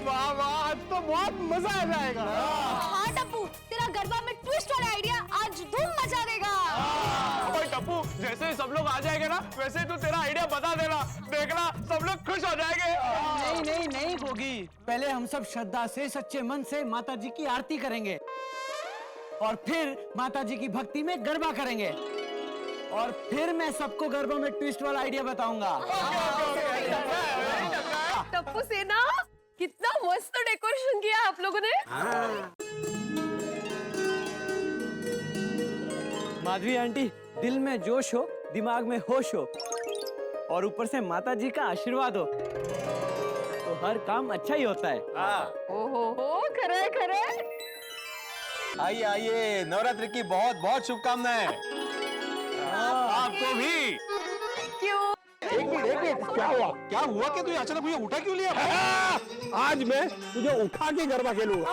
वाह वाह, आज तो बहुत मजा आ जाएगा। हाँ टप्पू, तेरा गरबा में ट्विस्ट वाला आइडिया आज धूम मचा देगा। ओए टप्पू, जैसे ही सब लोग आ जाएंगे ना, वैसे तू तेरा आइडिया बता देना। देखना सब लोग खुश हो जाएंगे। नहीं नहीं नहीं गोगी, पहले हम सब श्रद्धा से सच्चे मन से माता जी की आरती करेंगे और फिर माता जी की भक्ति में गरबा करेंगे और फिर मैं सबको गरबा में ट्विस्ट वाला आइडिया बताऊंगा। टप्पू सेना, कितना मस्त डेकोरेशन किया आप लोगों ने। माधवी आंटी, दिल में जोश हो, दिमाग में होश हो और ऊपर से माता जी का आशीर्वाद हो तो हर काम अच्छा ही होता है। ओहो, खरे खरे। आइए आइए, नवरात्रि की बहुत बहुत शुभकामनाएं। आपको भी। क्यों? एक मिनट, क्या हुआ कि तू अचानक मुझे उठा क्यों लिया? आज मैं तुझे उठा के गरबा खेलूंगा।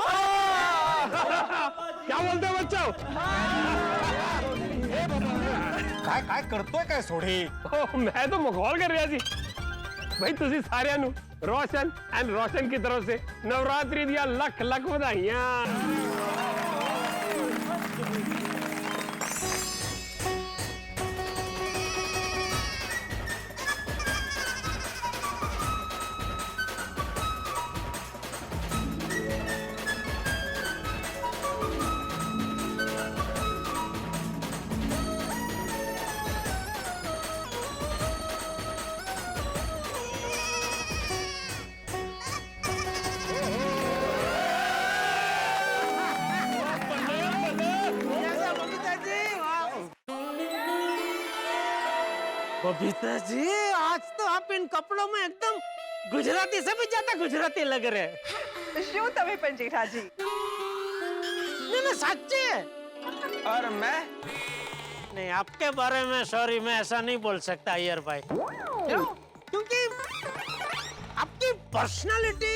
क्या बोलते हो बच्चों? काय करतोय काय सोडी? मैं तो मखौल कर रहा थी भाई। तुझी सारियां नु रोशन एंड रोशन की तरफ से नवरात्रि दिया लख लख बधाइयां। बबीता जी, आज तो आप इन कपड़ों में एकदम गुजराती से भी ज्यादा गुजराती लग रहे हैं। શું તમે પણ જેઠાજી? नहीं सच्ची है। और मैं नहीं, आपके बारे में सॉरी, मैं ऐसा नहीं बोल सकता अय्यर भाई। क्यों? क्योंकि आपकी पर्सनालिटी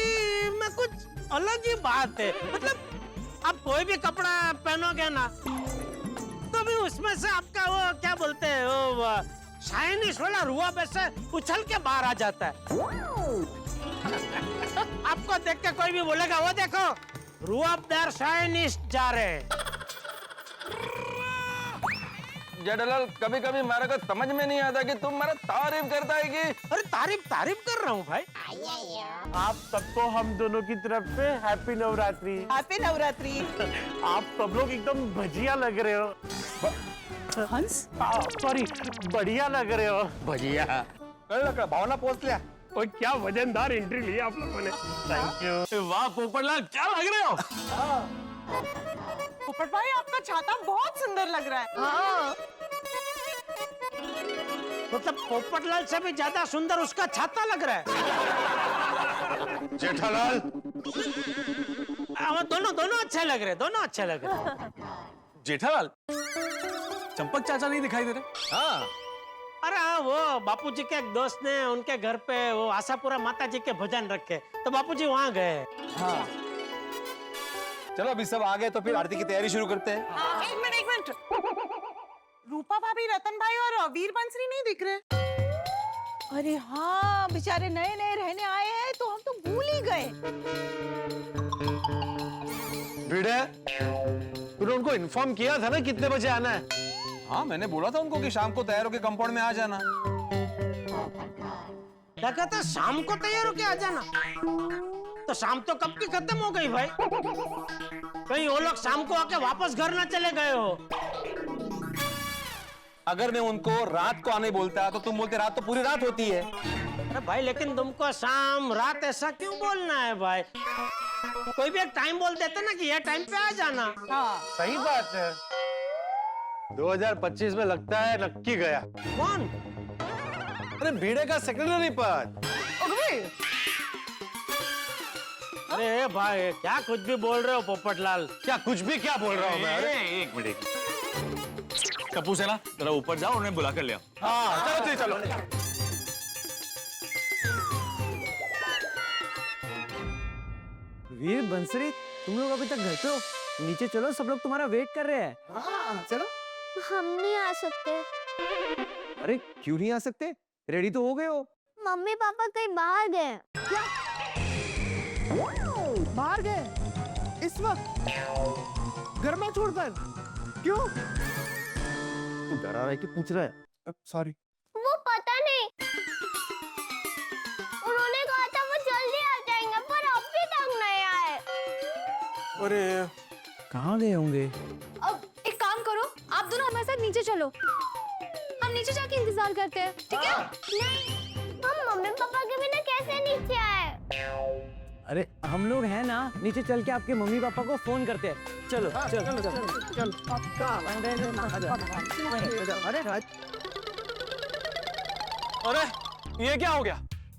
में कुछ अलग ही बात है। मतलब आप कोई भी कपड़ा पहनोगे ना तो भी उसमें से आपका वो क्या बोलते हैं, वो शाइनिश वाला रुआ वैसे उछल के बाहर आ जाता है। आपको देख के कोई भी बोलेगा वो देखो रुआबदार शाइनिश जा रहे हैं। जेठालाल, कभी कभी मारा को समझ में नहीं आता कि तुम मारा तारीफ करता है कि अरे तारीफ कर रहा हूँ भाई। आप सबको हम दोनों की तरफ से हैप्पी नवरात्रि। हैप्पी नवरात्रि। आप सब लोग एकदम भजिया लग रहे हो। हंस, सॉरी, बढ़िया लग रहे हो। भजिया भावना पोचल्या। और क्या वजनदार एंट्री ली आप लोगों ने। Thank you. वाह पोपटलाल, क्या लग रहे हो? पोपट भाई, आपका छाता बहुत सुंदर लग रहा है। हाँ। मतलब पोपटलाल से भी ज्यादा सुंदर उसका छाता लग रहा है। जेठालाल, दोनों अच्छे लग रहे, दोनों अच्छे लग रहे। जेठालाल, चंपक चाचा नहीं दिखाई दे रहे? हाँ अरे हाँ, वो बापूजी के एक दोस्त ने उनके घर पे वो आशापुरा माता जी के भजन रखे तो बापूजी वहाँ गए। हाँ, चलो अभी सब आ गए तो फिर आरती की तैयारी शुरू करते हैं। एक मिनट। रूपा भाभी, रतन भाई और वीर बंसरी नहीं दिख रहे। अरे हाँ, बेचारे नए नए रहने आए हैं तो हम तो भूल ही गए। भिड़े, तूने उनको इन्फॉर्म किया था ना कितने बजे आना है? हाँ, मैंने बोला था उनको कि शाम को तैयार होकर कंपाउंड में आ जाना। क्या कहता, शाम को तैयार होके आ जाना? तो शाम तो कब की खत्म हो गई भाई। कहीं वो लोग शाम को आके वापस घर ना चले गए हो? अगर मैं उनको रात को आने बोलता तो तुम बोलते रात तो पूरी रात होती है। अरे भाई, लेकिन तुमको शाम रात ऐसा क्यों बोलना है भाई? कोई भी एक टाइम बोल देते ना कि ये टाइम पे आ जाना। हाँ, सही बात है। 2025 में लगता है नक्की गया। कौन? अरे भिड़े का सेक्रेटरी पद। अरे भाई, क्या कुछ भी बोल रहे हो पोपटलाल? क्या कुछ भी क्या बोल रहा हूँ मैं? अरे एक मिनट, कपूर से ना जरा ऊपर जाओ, उन्हें बुला कर ले आओ। हाँ, चलो चलो। वीर बंसरी, तुम लोग अभी तक घर पे हो? नीचे चलो, सब लोग तुम्हारा वेट कर रहे हैं। हाँ, चलो। हम नहीं आ सकते। अरे क्यों नहीं आ सकते? रेडी तो हो गए हो। मम्मी पापा कहीं बाहर गए। क्या? बाहर गए इस वक्त? घर में छोड़कर? क्यों? तू डरा रहा है कि पूछ रहा है? सॉरी। वो पता नहीं, उन्होंने कहा था वो जल्दी आ जाएंगे, पर अब भी तक नहीं आए। अरे कहाँ गए होंगे? अब एक काम करो, आप दोनों हमारे साथ नीचे चलो, हम नीचे जाके इंतजार करते हैं, ठीक है? नहीं, हम मम्मी पापा के बिना कैसे नीचे आए? अरे हम लोग हैं ना, नीचे चल के आपके मम्मी पापा को फोन करते हैं। चलो चलो चलो चलो। अरे ये क्या हो गया?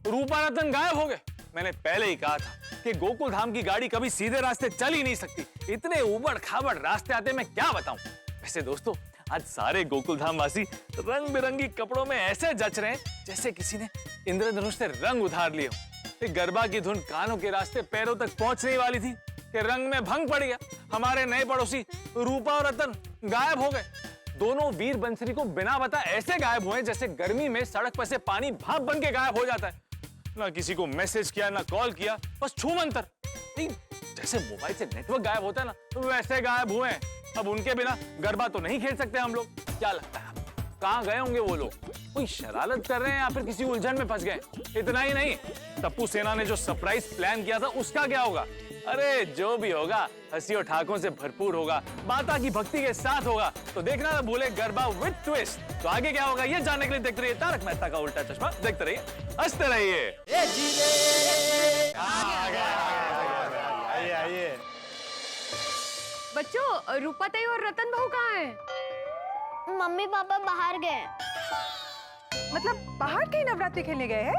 रूपा रतन गायब हो गए। मैंने पहले ही कहा था कि गोकुल धाम की गाड़ी कभी सीधे रास्ते चल ही नहीं सकती। इतने उबड़ खाबड़ रास्ते आते मैं क्या बताऊं। वैसे दोस्तों, आज सारे गोकुल धाम वासी रंग बिरंगी कपड़ों में ऐसे जच रहे हैं जैसे किसी ने इंद्रधनुष से रंग उधार लिए हो। गरबा की धुन कानों के रास्ते पैरों तक पहुंचने वाली थी कि रंग में भंग पड़ गया। हमारे नए पड़ोसी रूपा और रतन गायब हो गए। दोनों वीर बंसरी को बिना बता ऐसे गायब हुए जैसे गर्मी में सड़क पर से पानी भाप बन के गायब हो जाता है। ना किसी को मैसेज किया, ना कॉल किया, बस छू मंतर। जैसे मोबाइल से नेटवर्क गायब होता है ना, वैसे गायब हुए हैं। अब उनके बिना गरबा तो नहीं खेल सकते हम लोग। क्या लगता है कहाँ गए होंगे वो लोग? कोई शरारत कर रहे हैं या फिर किसी उलझन में फंस गए? इतना ही नहीं, टप्पू सेना ने जो सरप्राइज प्लान किया था उसका क्या होगा? अरे जो भी होगा हंसी और ठाकों से भरपूर होगा, माता की भक्ति के साथ होगा। तो देखना ना भूले गरबा विद ट्विस्ट। तो आगे क्या होगा ये जानने के लिए देखते रहिए तारक मेहता का उल्टा चश्मा। देखते रहिए, हंसते रहिए। आइए। बच्चों, रूपाताई और रतन भाऊ कहाँ हैं? मम्मी पापा बाहर गए। मतलब बाहर कहीं नवरात्रि खेलने गए हैं?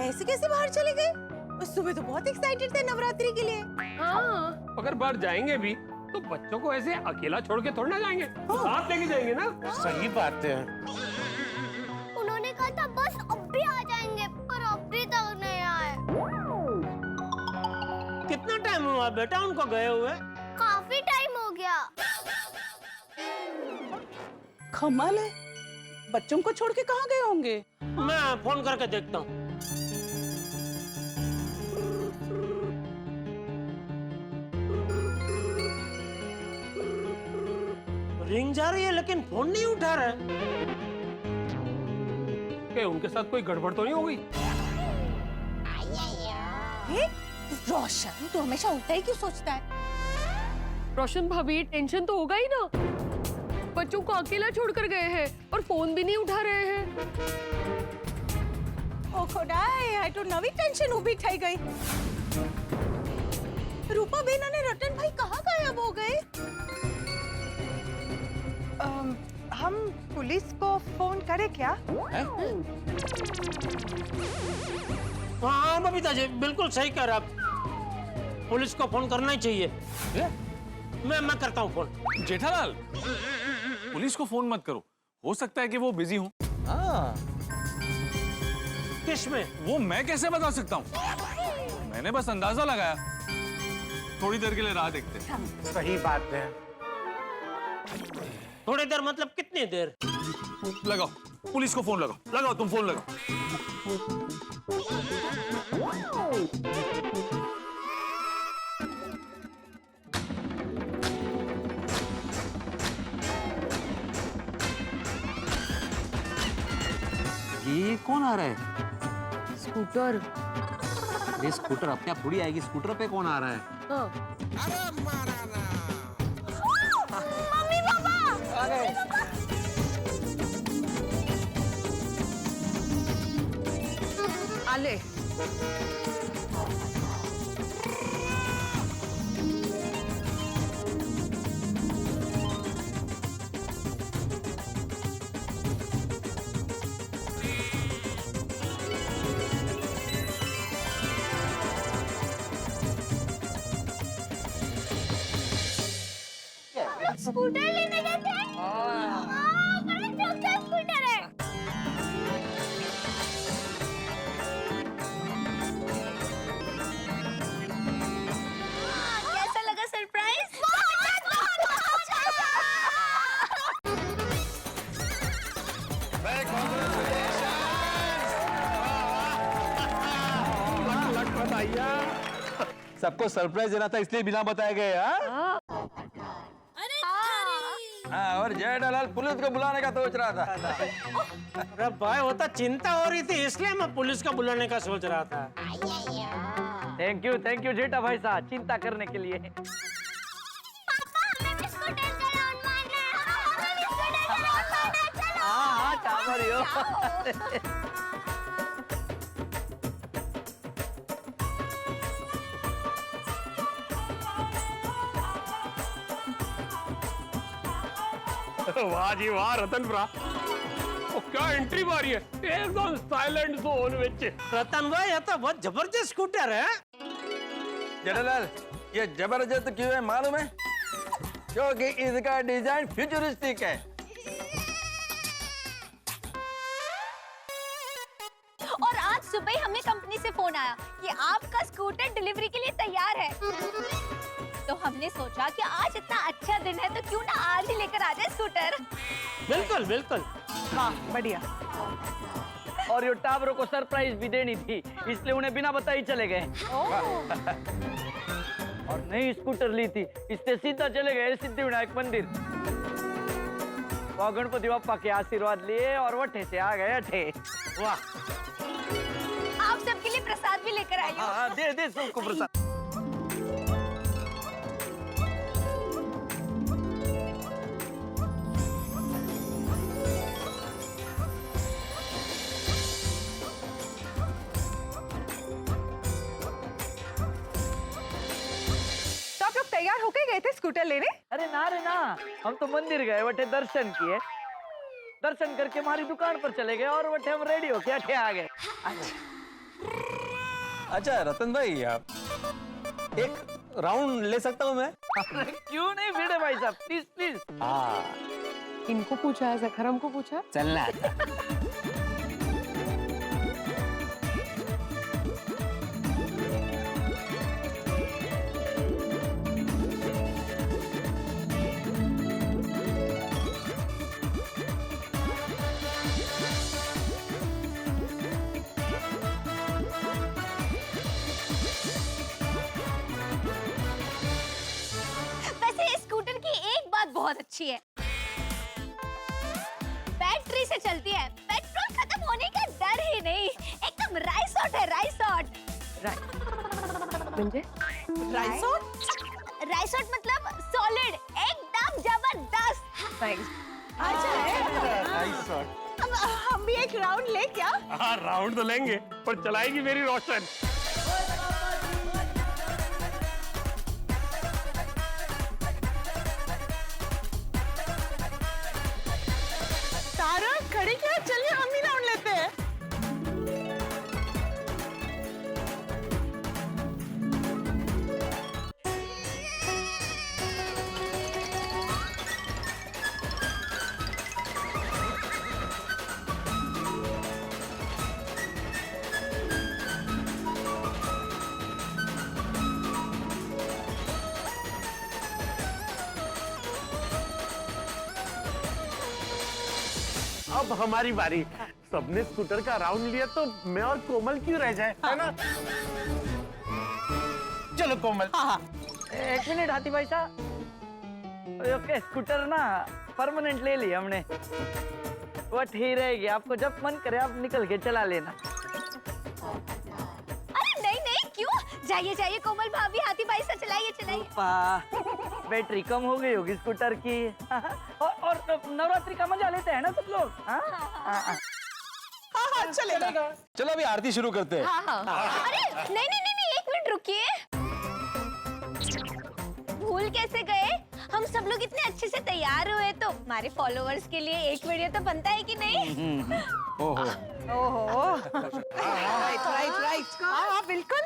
ऐसे कैसे बाहर चले गए? सुबह तो बहुत एक्साइटेड थे नवरात्रि के लिए। हाँ। अगर बाहर जाएंगे भी तो बच्चों को ऐसे अकेला छोड़ के थोड़ा ना जाएंगे, साथ लेके जाएंगे ना। सही बात है। उन्होंने कहा था बस अब भी आ जाएंगे, पर अब भी तक नहीं आए। कितना टाइम हुआ बेटा उनको गए हुए? काफी टाइम हो गया। कमाल है, बच्चों को छोड़ के कहाँ गए होंगे? मैं फोन करके देखता हूँ। रिंग जा रही है लेकिन फोन नहीं उठा रहा है। क्या उनके साथ कोई गड़बड़ तो नहीं हो गई? रोशन तो हमेशा उल्टा ही क्यों सोचता है? रोशन भाभी, टेंशन तो होगा ही ना। बच्चों को अकेला छोड़कर गए हैं और फोन भी नहीं उठा रहे हैं। ओ खुदाई, आई तो नवी टेंशन उभी થઈ गई। रूपा बेना ने रतन भाई कहाँ गायब हो गए? हम पुलिस को फोन करें क्या? हाँ बबीता जी, बिल्कुल सही कह रहा आप। पुलिस को फोन करना ही चाहिए। मैं करता हूँ फोन। जेठालाल, पुलिस को फोन मत करो, हो सकता है कि वो बिजी हो। हाँ। किस में? वो मैं कैसे बता सकता हूँ? मैंने बस अंदाजा लगाया। थोड़ी देर के लिए राह देखते हैं। सही बात है। थोड़ी देर मतलब कितनी देर? लगाओ, पुलिस को फोन लगाओ, लगाओ तुम फोन लगाओ। ये कौन आ रहा है? स्कूटर। ये स्कूटर अपने आप थोड़ी आएगी, स्कूटर पे कौन आ रहा है? हाँ। मम्मी पापा आ गए। आले। स्कूटर लेने गए थे? बड़ा चौका स्कूटर है। कैसा लगा सरप्राइज? सबको सरप्राइज देना था इसलिए बिना बताए गए। हाँ, हाँ, और जेठालाल पुलिस को बुलाने का सोच रहा था। अरे भाई वो तो चिंता हो रही थी इसलिए मैं पुलिस को बुलाने का सोच रहा था। थैंक यू जेठा भाई साहब, चिंता करने के लिए। हाँ, टावरियो। वाह जी वाह रतन भरा, क्या एंट्री मारी है एकदम साइलेंट जोन विच। रतन भाई ये तो बहुत जबरदस्त स्कूटर है। जेठालाल, ये जबरदस्त क्यों है मालूम है? क्योंकि इसका डिजाइन फ्यूचरिस्टिक है। और आज सुबह ही हमें कंपनी से फोन आया कि आपका स्कूटर डिलीवरी के लिए तैयार है। तो हमने सोचा कि आज इतना अच्छा दिन है तो क्यों ना आज ही लेकर आ जाए स्कूटर। बिल्कुल बिल्कुल। हाँ बढ़िया। और ये टावरों को सरप्राइज भी देनी थी, इसलिए उन्हें बिना बताए ही चले गए। और नई स्कूटर ली थी, इससे सीधा चले गए सिद्धिविनायक मंदिर। वहाँ गणपति बप्पा के आशीर्वाद लिए और वठे से आ गए अठे। वाह। आप सबके लिए प्रसाद भी लेकर आई हूँ। हाँ, दे सबको प्रसाद। तो आप लोग तैयार होके गए थे स्कूटर लेने? अरे ना, हम तो मंदिर गए, वठे दर्शन किए, दर्शन करके हमारी दुकान पर चले गए और वठे हम रेडी होके अठे आ गए। अच्छा रतन भाई, आप एक राउंड ले सकता हूँ मैं? अरे क्यों नहीं भिड़े भाई साहब, प्लीज। हाँ, इनको पूछा है, जखरम को पूछा? चलना। बहुत अच्छी है, बैटरी से चलती है, पेट्रोल खत्म होने का डर ही नहीं, एकदम राइसॉट है, राइसॉट। राइसॉट मतलब सॉलिड, एकदम जबरदस्त। अच्छा अब हम भी एक राउंड ले क्या? हाँ राउंड तो लेंगे, पर चलाएगी मेरी रोशन। खड़ी क्या? चलिए हम भी राउंड लेते हैं। अब हमारी बारी। सबने स्कूटर का राउंड लिया तो मैं और कोमल क्यों रह जाए, है ना? चलो कोमल। हाँ। एक मिनट हाथी भाई साहब, ओके स्कूटर ना परमानेंट ले लिया हमने, वो ठीक रहेगी, आपको जब मन करे आप निकल के चला लेना। अरे नहीं नहीं, क्यों? जाइए जाइए कोमल भाभी, हाथी भाई से चलाइए चलाइए। बैटरी कम हो गई होगी स्कूटर की। और नवरात्रि का मजा लेते हैं ना सब लोग। हाँ चलेगा। चलो अभी आरती शुरू करते हैं। अरे नहीं नहीं नहीं, एक मिनट रुकिए। भूल कैसे गए? हम सब लोग इतने अच्छे से तैयार हुए तो हमारे फॉलोअर्स के लिए एक वीडियो तो बनता है कि नहीं? ओहो। राइट। हाँ बिल्कुल।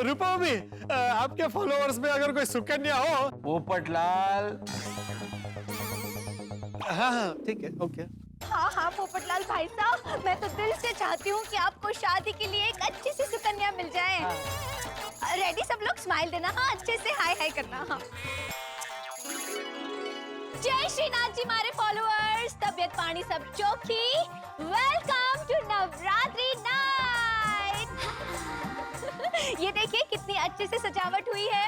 रूपा भी आपके फॉलोअर्स में अगर कोई सुकन्या हो। पोपटलाल। हाँ ठीक है, ओके। हाँ पोपटलाल भाई साहब, मैं तो दिल से चाहती हूँ कि आपको शादी के लिए एक अच्छी सी सुकन्या मिल जाए। रेडी सब लोग, स्माइल देना। हाँ अच्छे से हाय हाय करना। हाँ जय श्रीनाथ जी हमारे फॉलोअर्स, तबियत पानी सब चौकी। Welcome to Navratri night. ये देखिए कितनी अच्छे से सजावट हुई है।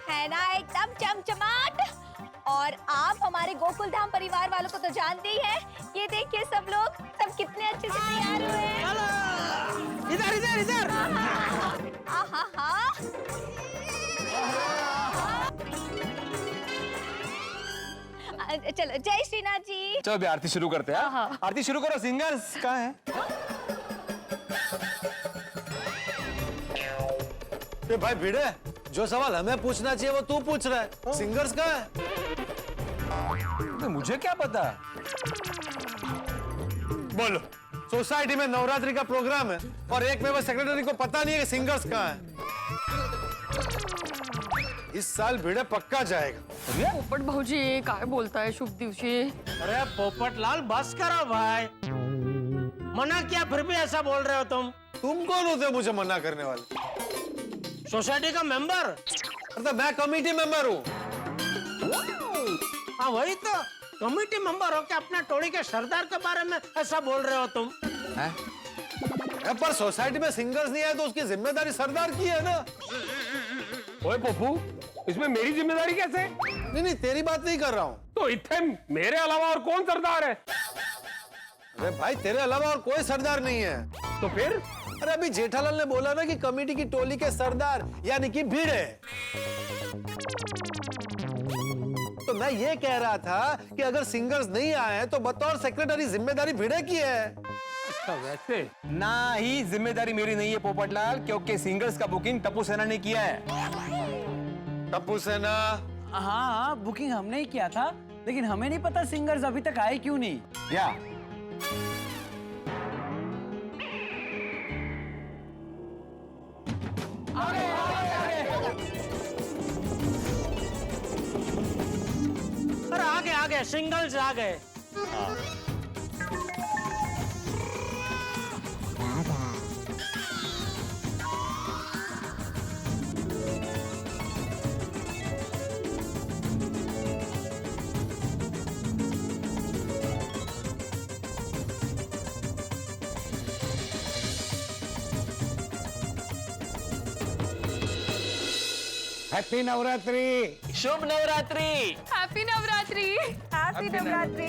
है ना एकदम चमचमाट। और आप हमारे गोकुल धाम परिवार वालों को तो जानते ही हैं। ये देखिए सब लोग, सब कितने अच्छे से तैयार हुए हैं। इधर। चलो जय श्रीनाथ जी। चलो अभी आरती शुरू करते हैं। आरती शुरू करो। सिंगर्स कहाँ हैं? ये भाई भिड़े, जो सवाल हमें पूछना चाहिए वो तू पूछ रहा है। सिंगर्स कहाँ है? तो मुझे क्या पता? बोलो, सोसाइटी में नवरात्रि का प्रोग्राम है और एक मेंबर सेक्रेटरी को पता नहीं है कि सिंगर्स कहाँ है। इस साल भिड़े पक्का जाएगा। पोपट भाऊजी काय बोलता है शुभ दिवशी। अरे पोपटलाल बस करो भाई, मना किया फिर भी ऐसा बोल रहे हो तुम। तुम कौन होते हो मुझे मना करने वाले? सोसाइटी का मेंबर। मतलब मैं कमेटी मेंबर हूँ। हाँ वही तो, कमेटी मेंबर हो के अपने टोली के सरदार के बारे में ऐसा बोल रहे हो तुम। पर सोसाइटी में सिंगर्स नहीं आए तो उसकी जिम्मेदारी सरदार की है ना। ओए पप्पू, इसमें मेरी जिम्मेदारी कैसे? नहीं तेरी बात नहीं कर रहा हूँ। तो इतने मेरे अलावा और कौन सरदार है? अरे भाई तेरे अलावा और कोई सरदार नहीं है। तो फिर? अरे अभी जेठालाल ने बोला ना कि कमेटी की टोली के सरदार यानी कि भिड़े। तो मैं ये कह रहा था कि अगर सिंगर्स नहीं आए तो बतौर सेक्रेटरी जिम्मेदारी भिड़े की है। अच्छा वैसे? ना ही जिम्मेदारी मेरी नहीं है पोपटलाल, क्योंकि सिंगर्स का बुकिंग टप्पू सेना ने किया है। टप्पू सेना? हाँ बुकिंग हमने ही किया था, लेकिन हमें नहीं पता सिंगर्स अभी तक आए क्यों नहीं। क्या? अरे आ गए सिंगल्स आ गए। हैप्पी नवरात्रि। शुभ Navratri. Happy Navratri. Happy Navratri.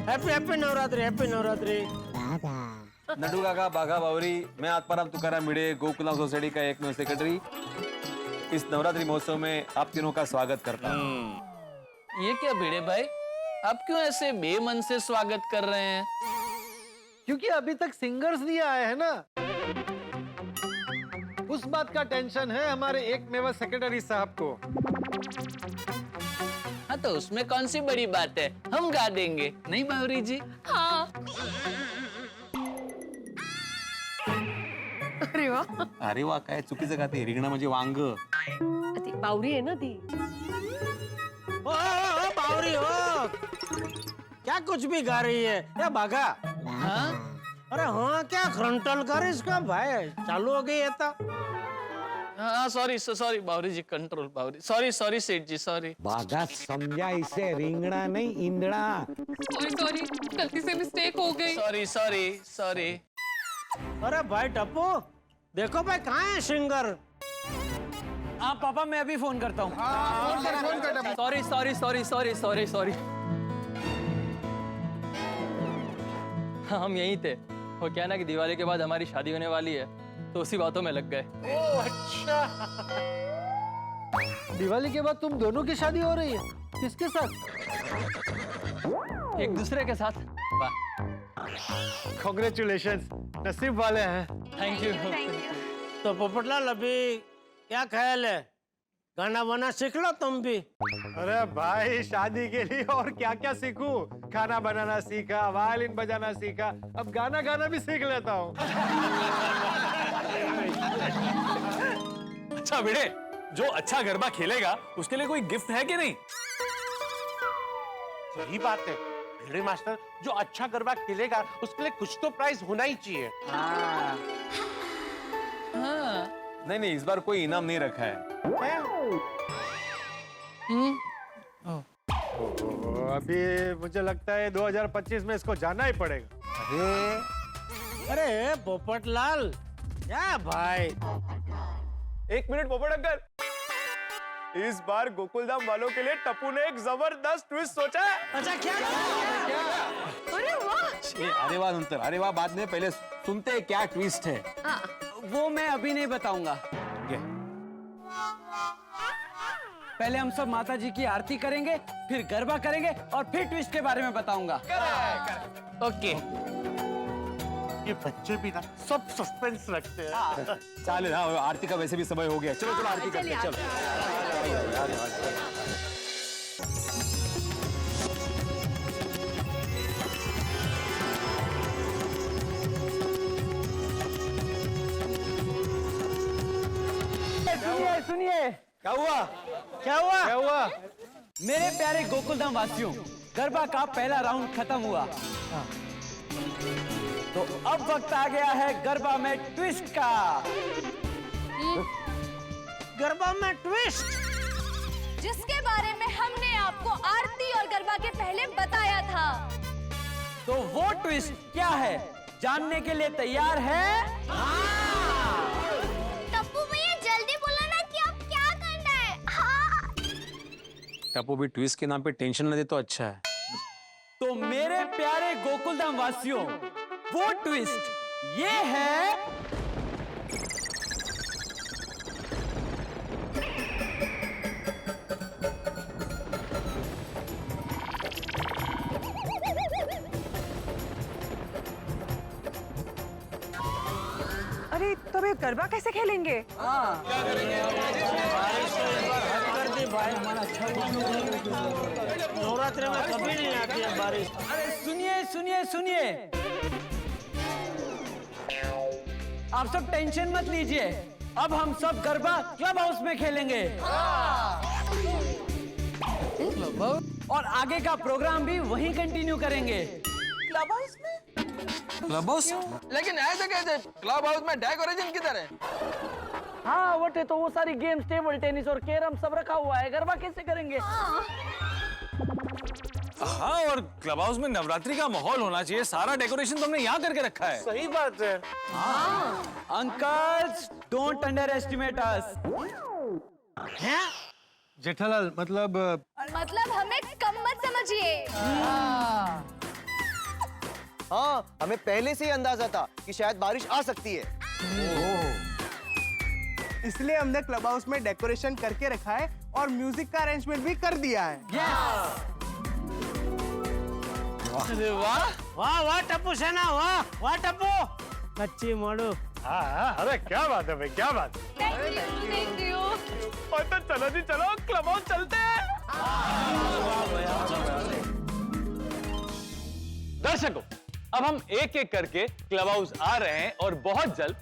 Happy Navratri. Happy Navratri. Nattu काका, बाघा बावरी, मैं आत्माराम तुकाराम भिड़े, गोकुलधाम सोसाइटी का एकमेव सेक्रेटरी, इस नवरात्रि महोत्सव में आप तीनों का स्वागत करता हूँ। ये क्या भिड़े भाई, आप क्यों ऐसे बेमन से स्वागत कर रहे हैं? क्योंकि अभी तक सिंगर्स नहीं आए हैं ना, उस बात का टेंशन है हमारे एक मेवा सेक्रेटरी साहब को। हाँ तो उसमें कौन सी बड़ी बात है, हम गा देंगे, नहीं बावरी जी? हाँ। अरे वाह। अरे वा, काय चुकीचं गाते, रिंगणं म्हणजे वांग। ती बावरी है ना ती। ओ बावरी हो, क्या कुछ भी गा रही है या बाघा? हाँ? अरे हाँ क्या खरंटल कर इसका भाई, चालू हो गई है तो। हाँ सॉरी बावरी जी, कंट्रोल बावरी, सॉरी सेठ जी, सॉरी। बागा समझा इसे, रिंगणा नहीं ईंधना। सॉरी गलती से मिस्टेक हो गई। सॉरी। अरे भाई टप्पू, देखो भाई कहाँ है सिंगर? हाँ पापा, मैं अभी फोन करता हूँ। सॉरी। हम यहीं थे। वो क्या ना कि दिवाली के बाद हमारी शादी होने वाली है, तो उसी बातों में लग गए। ओह अच्छा। दिवाली के बाद तुम दोनों की शादी हो रही है? किसके साथ? एक दूसरे के साथ। कांग्रेचुलेशंस, नसीब वाले हैं। Thank you. तो पोपटलाल, अभी क्या ख्याल है? गाना वाना सीख लो तुम भी। अरे भाई, शादी के लिए और क्या क्या सीखूं? खाना बनाना सीखा, वायलिन बजाना सीखा, अब गाना गाना भी सीख लेता हूँ। अच्छा बेटे, जो अच्छा गरबा खेलेगा उसके लिए कोई गिफ्ट है कि नहीं? सही बात है भिड़े मास्टर, जो अच्छा गरबा खेलेगा उसके लिए कुछ तो प्राइज होना ही चाहिए। नहीं, इस बार कोई इनाम नहीं रखा है। अभी मुझे लगता है 2025 में इसको जाना ही पड़ेगा। अरे पोपटलाल, क्या भाई? एक मिनट पोपट अंकल, इस बार गोकुलधाम वालों के लिए टप्पू ने एक जबरदस्त ट्विस्ट सोचा है। अच्छा क्या? अरे वाह। अरे वाह बाद में, पहले सुनते हैं क्या ट्विस्ट है। वो मैं अभी नहीं बताऊंगा। पहले हम सब माता जी की आरती करेंगे, फिर गरबा करेंगे और फिर ट्विस्ट के बारे में बताऊंगा। ओके। ये बच्चे भी ना सब सस्पेंस रखते हैं। चल, आरती का वैसे भी समय हो गया। चलो आरती करते हैं। चलो। सुनिए। क्या हुआ? मेरे प्यारे गोकुलधाम वासियों, गरबा का पहला राउंड खत्म हुआ। तो अब वक्त आ गया है गरबा में ट्विस्ट का। गरबा में ट्विस्ट, जिसके बारे में हमने आपको आरती और गरबा के पहले बताया था। तो वो ट्विस्ट क्या है, जानने के लिए तैयार है? टप्पू भैया जल्दी बोलो ना कि अब क्या करना है। हाँ। टप्पू भी ट्विस्ट के नाम पे टेंशन न दे तो अच्छा है। तो मेरे प्यारे गोकुलधाम वासियों, वो ट्विस्ट ये है। अरे तो ये गरबा कैसे खेलेंगे? क्या करेंगे? कर दी भाई, हमारा अच्छा नवरात्रि में कभी नहीं आती है बारिश। अरे सुनिए। आप सब टेंशन मत लीजिए, अब हम सब गरबा क्लब हाउस में खेलेंगे। और आगे का प्रोग्राम भी वहीं कंटिन्यू करेंगे। क्लब हाउस में? Club house? लेकिन ऐसे कैसे? क्लब हाउस में डेकोरेशन किधर है? हाँ वटे तो वो सारी गेम्स, टेबल टेनिस और कैरम सब रखा हुआ है, गरबा कैसे करेंगे? हाँ, और क्लब हाउस में नवरात्रि का माहौल होना चाहिए। सारा डेकोरेशन तुमने यहाँ करके रखा है। सही बात है। अंकल्स, डोंट अंडर एस्टिमेट अस। जेठालाल, मतलब हमें कम मत समझिए। हाँ, हमें पहले से ही अंदाजा था कि शायद बारिश आ सकती है। इसलिए हमने क्लब हाउस में डेकोरेशन करके रखा है और म्यूजिक का अरेंजमेंट भी कर दिया है। अरे वाह टप्पू सेना, वाह टप्पू, अच्छी मोड़ू। हाँ, अरे क्या बात है भाई, क्या बात। Thank you. और तो चलो जी, चलो क्लब हाउस चलते हैं। दर्शकों, अब हम एक एक करके क्लब हाउस आ रहे हैं और बहुत जल्द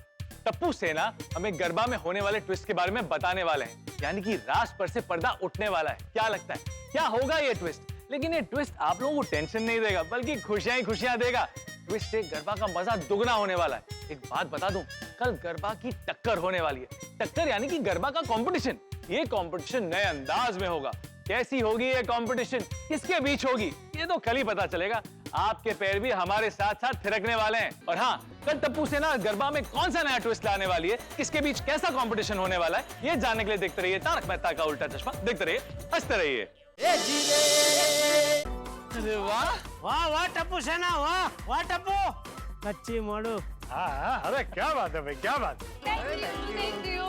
टप्पू सेना हमें गरबा में होने वाले ट्विस्ट के बारे में बताने वाले हैं। यानी कि राज पर से पर्दा उठने वाला है। क्या लगता है क्या होगा ये ट्विस्ट? लेकिन ये ट्विस्ट आप लोगों को टेंशन नहीं देगा, बल्कि खुशियां ही खुशियां देगा। ट्विस्ट से गरबा का मजा दुगना होने वाला है। एक बात बता दूं, कल गरबा की टक्कर होने वाली है। टक्कर यानी कि गरबा का कंपटीशन। ये कंपटीशन नए अंदाज में होगा। कैसी होगी ये कंपटीशन, किसके बीच होगी, ये तो कल ही पता चलेगा। आपके पैर भी हमारे साथ साथ थिरकने वाले हैं। और हाँ, कल टप्पू सेना गरबा में कौन सा नया ट्विस्ट लाने वाली है, किसके बीच कैसा कंपटीशन होने वाला है, ये जानने के लिए देखते रहिए तारक मेहता का उल्टा चश्मा। देखते रहिए, हंसते रहिए। अरे वाह वाह वाह टप्पू सेना, वाह वाह टप्पू, कच्ची मोड़ू। हाँ, अरे क्या बात है भाई, क्या बात। Thank you.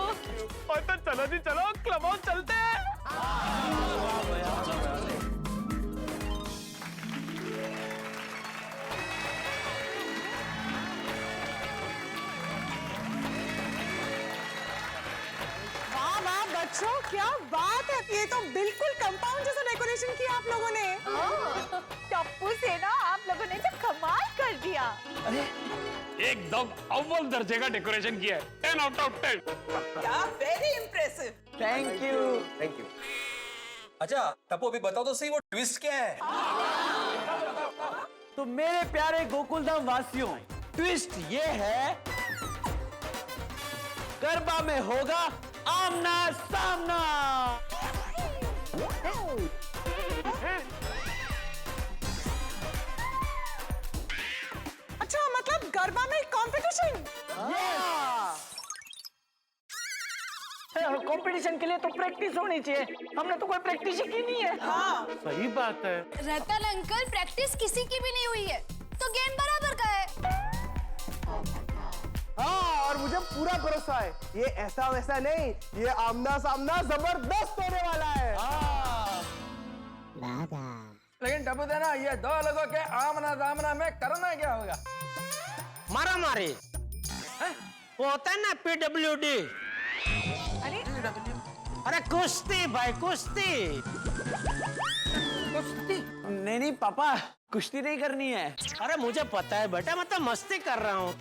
और तो चलो जी चलो, क्लब हाउस चलते हैं। वाह वाह बच्चों, क्या बात है। ये तो बिल्कुल कंपाउंड जैसा डेकोरेशन किया आप लोगों ने। टप्पू सेना, आप लोगों ने तो कमाल कर दिया। एकदम अव्वल दर्जे का डेकोरेशन किया है, 10 आउट ऑफ 10। क्या very impressive. Thank you. Thank you. अच्छा टप्पू, अभी बताओ तो सही, वो ट्विस्ट क्या है? तो मेरे प्यारे गोकुलधाम वासियों, ट्विस्ट ये है, गरबा में होगा आमना सामना। अच्छा, मतलब गरबा में कंपटीशन। कंपटीशन के लिए तो प्रैक्टिस होनी चाहिए, हमने तो कोई प्रैक्टिस ही की नहीं है। हाँ सही बात है। रतन अंकल, प्रैक्टिस किसी की भी नहीं हुई है, तो गेम बराबर का है। हाँ, और मुझे पूरा भरोसा है, ये ऐसा वैसा नहीं, ये आमना सामना जबरदस्त होने वाला है। लेकिन टप्पू देना, ये दो लोगों के आमना सामना में करना क्या होगा? मारा मारी, वो होता है ना PWD। अरे कुश्ती भाई, कुश्ती। कुश्ती? नहीं पापा, कुश्ती नहीं करनी है। अरे मुझे पता है बेटा, मैं तो मस्ती कर रहा हूँ।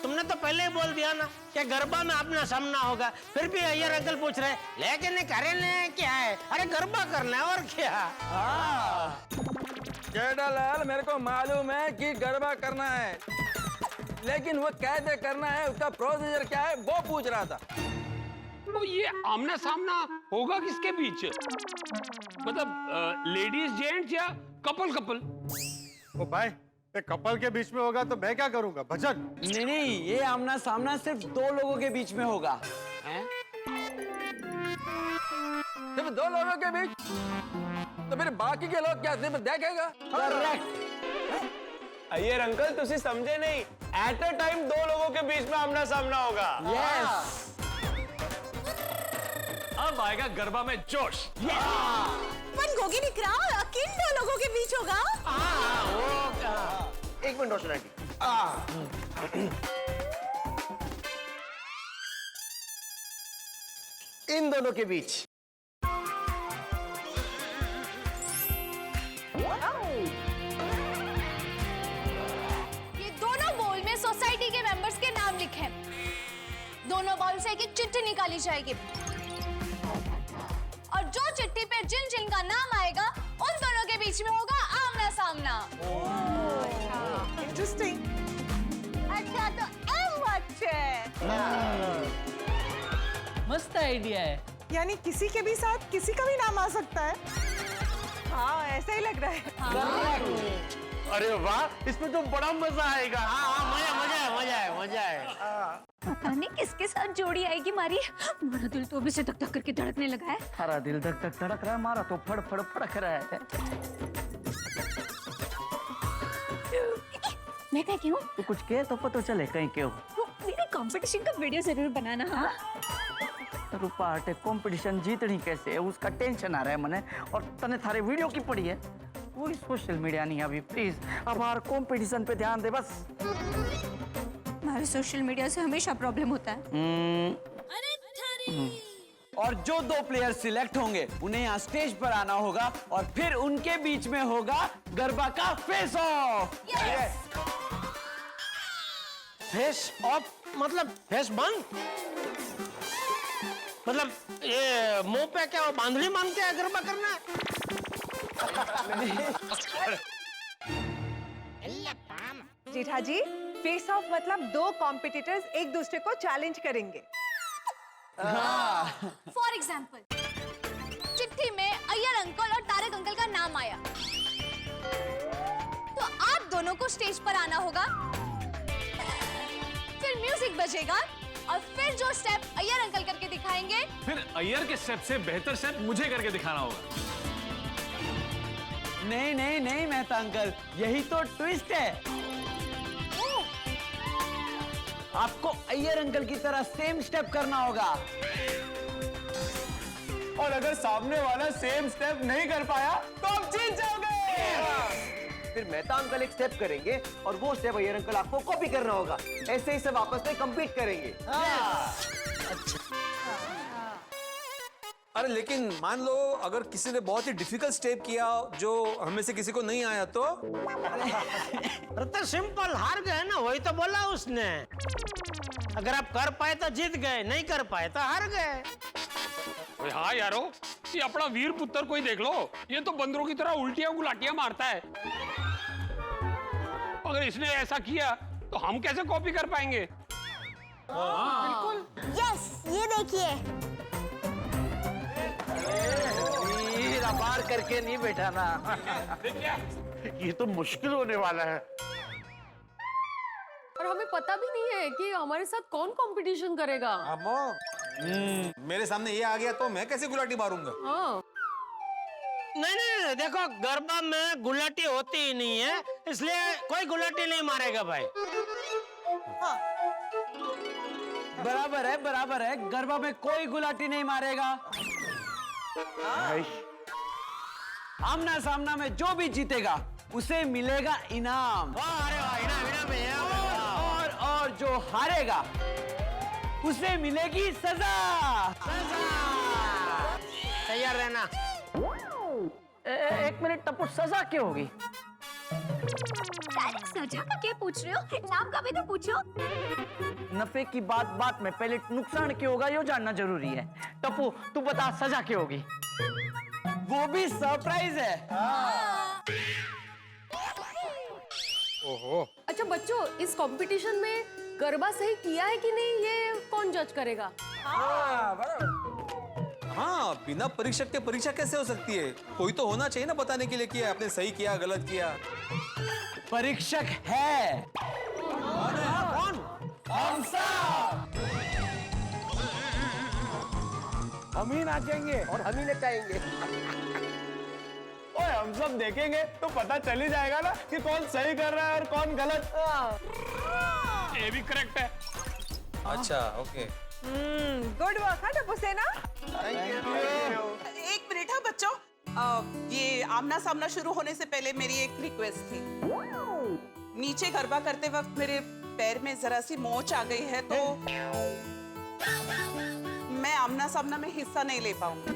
तुमने तो पहले ही बोल दिया ना कि गरबा में अपना सामना होगा, फिर भी अय्यर अंकल पूछ रहे लेकिन करने क्या है? अरे गरबा करना है और क्या। जेठालाल, मेरे को मालूम है कि गरबा करना है, लेकिन वो कैसे करना है, उसका प्रोसीजर क्या है, वो पूछ रहा था। तो ये आमना सामना होगा किसके बीच, मतलब लेडीज जेंट्स या कपल कपल? ओ भाई, कपल के बीच में होगा तो मैं क्या करूंगा, भजन? नहीं, ये आमना सामना सिर्फ दो लोगों के बीच में होगा। सिर्फ दो लोगों के बीच? तो फिर बाकी के लोग क्या सिर्फ देखेगा? करेक्ट। अय्यर अंकल, तुसी समझे नहीं, एट अ टाइम दो लोगों के बीच में आमना सामना होगा। यस। अब आएगा गरबा में जोश। मन गोगी निक रहा, किन दो लोगों के बीच होगा? एक मिनट रोशन आंटी। इन दोनों के बीच। ये दोनों बॉल में सोसाइटी के मेंबर्स के नाम लिखे। दोनों बॉल से एक-एक चिट्ठी निकाली जाएगी, और जो चिट्ठी पे जिन जिन का नाम आएगा, उन दोनों के बीच में होगा आमना सामना। इंटरेस्टिंग। अच्छा, तो अब मस्त आइडिया है। यानी किसी के भी साथ किसी का भी नाम आ सकता है। हाँ, ऐसा ही लग रहा है। अरे वाह, इसमें तो बड़ा मजा आएगा। हाँ, मजा है। पता नहीं किसके साथ जोड़ी आएगी हमारी। मेरा दिल तो अभी से धक धक करके धड़कने लगा है। हमारा दिल धक धक धड़क रहा है, हमारा तो फड़ फड़ फड़क रहा है। मैं क्या क्यों? तू कुछ कह तो पता चले कहीं क्यों। मेरे कंपटीशन का वीडियो जरूर बनाना। हाँ, रूपा हटे कंपटीशन जीतनी कैसे है, उसका टेंशन आ रहा है मने। और तने थारे वीडियो की पड़ी है, कोई सोशल मीडिया नहीं अभी। प्लीज अब हर कंपटीशन पे ध्यान दे बस। हमारे सोशल मीडिया से हमेशा प्रॉब्लम होता है। और जो दो प्लेयर सिलेक्ट होंगे, उन्हें यहाँ स्टेज पर आना होगा, और फिर उनके बीच में होगा गरबा का फेस ऑफ। फेस ऑफ मतलब फेस बंद, मतलब ये मुंह पे क्या बांधनी बांध के गरबा करना है? जेठा जी, फेस ऑफ मतलब दो कॉम्पिटिटर्स एक दूसरे को चैलेंज करेंगे। फॉर एग्जाम्पल, चिट्ठी में अय्यर अंकल और तारक अंकल का नाम आया, तो आप दोनों को स्टेज पर आना होगा, फिर म्यूजिक बजेगा और फिर जो स्टेप अय्यर अंकल करके दिखाएंगे, फिर अय्यर के स्टेप से बेहतर स्टेप मुझे करके दिखाना होगा। नहीं नहीं नहीं मेहता अंकल, यही तो ट्विस्ट है। आपको अय्यर अंकल की तरह सेम स्टेप करना होगा। और अगर सामने वाला सेम स्टेप नहीं कर पाया तो आप जीत जाओगे। फिर मेहता अंकल एक स्टेप करेंगे और वो स्टेप अय्यर अंकल आपको कॉपी करना होगा। ऐसे ही सब आपस में कंपीट करेंगे। अरे लेकिन मान लो अगर किसी ने बहुत ही डिफिकल्ट स्टेप किया जो हमें से किसी को नहीं आया तो? अरे तो सिंपल, हार गए ना, वही तो बोला उसने। अगर आप कर पाए तो जीत गए, नहीं कर पाए तो हार गए। हाँ यारो, ये अपना वीर पुत्र कोई देख लो, ये तो बंदरों की तरह उल्टियां गुलाटियां मारता है। अगर इसने ऐसा किया तो हम कैसे कॉपी कर पाएंगे? बिल्कुल। यस, ये देखिए। बार करके नहीं बैठा ना। ये तो मुश्किल होने वाला है। और हमें पता भी नहीं है कि हमारे साथ कौन कंपटीशन करेगा। मेरे सामने ये आ गया तो मैं कैसे गुलाटी मारूंगा? हाँ। नहीं नहीं, देखो गरबा में गुलाटी होती ही नहीं है, इसलिए कोई गुलाटी नहीं मारेगा भाई। बराबर है, गरबा में कोई गुलाटी नहीं मारेगा। आमना सामना में जो भी जीतेगा उसे मिलेगा इनाम। अरे वाह, इनाम और जो हारेगा उसे मिलेगी सजा। तैयार रहना। एक मिनट टप्पू, सजा क्या होगी? सजा का क्या पूछ रहे हो? नाम का भी तो पूछो। नफे की बात में, पहले नुकसान क्या होगा ये जानना जरूरी है। टप्पू तू बता, सजा क्या होगी? वो भी सरप्राइज है। ओहो। अच्छा बच्चों, इस कंपटीशन में गरबा सही किया है कि नहीं ये कौन जज करेगा? हाँ, बिना परीक्षक के परीक्षा कैसे हो सकती है? कोई तो होना चाहिए ना बताने के लिए कि आपने सही किया गलत किया। परीक्षक है। कौन? हम सब। हम ही नाचेंगे और हम ही नचाएंगे। ओए, हम सब देखेंगे तो पता चल ही जाएगा ना कि कौन सही कर रहा है और कौन गलत। ये भी करेक्ट है। अच्छा, ओके। गुड वर्क है टप्पू सेना। एक मिनट है बच्चों, ये आमना सामना शुरू होने से पहले मेरी एक रिक्वेस्ट थी। नीचे गरबा करते वक्त मेरे पैर में जरा सी मोच आ गई है तो मैं आमना सामना में हिस्सा नहीं ले पाऊंगी।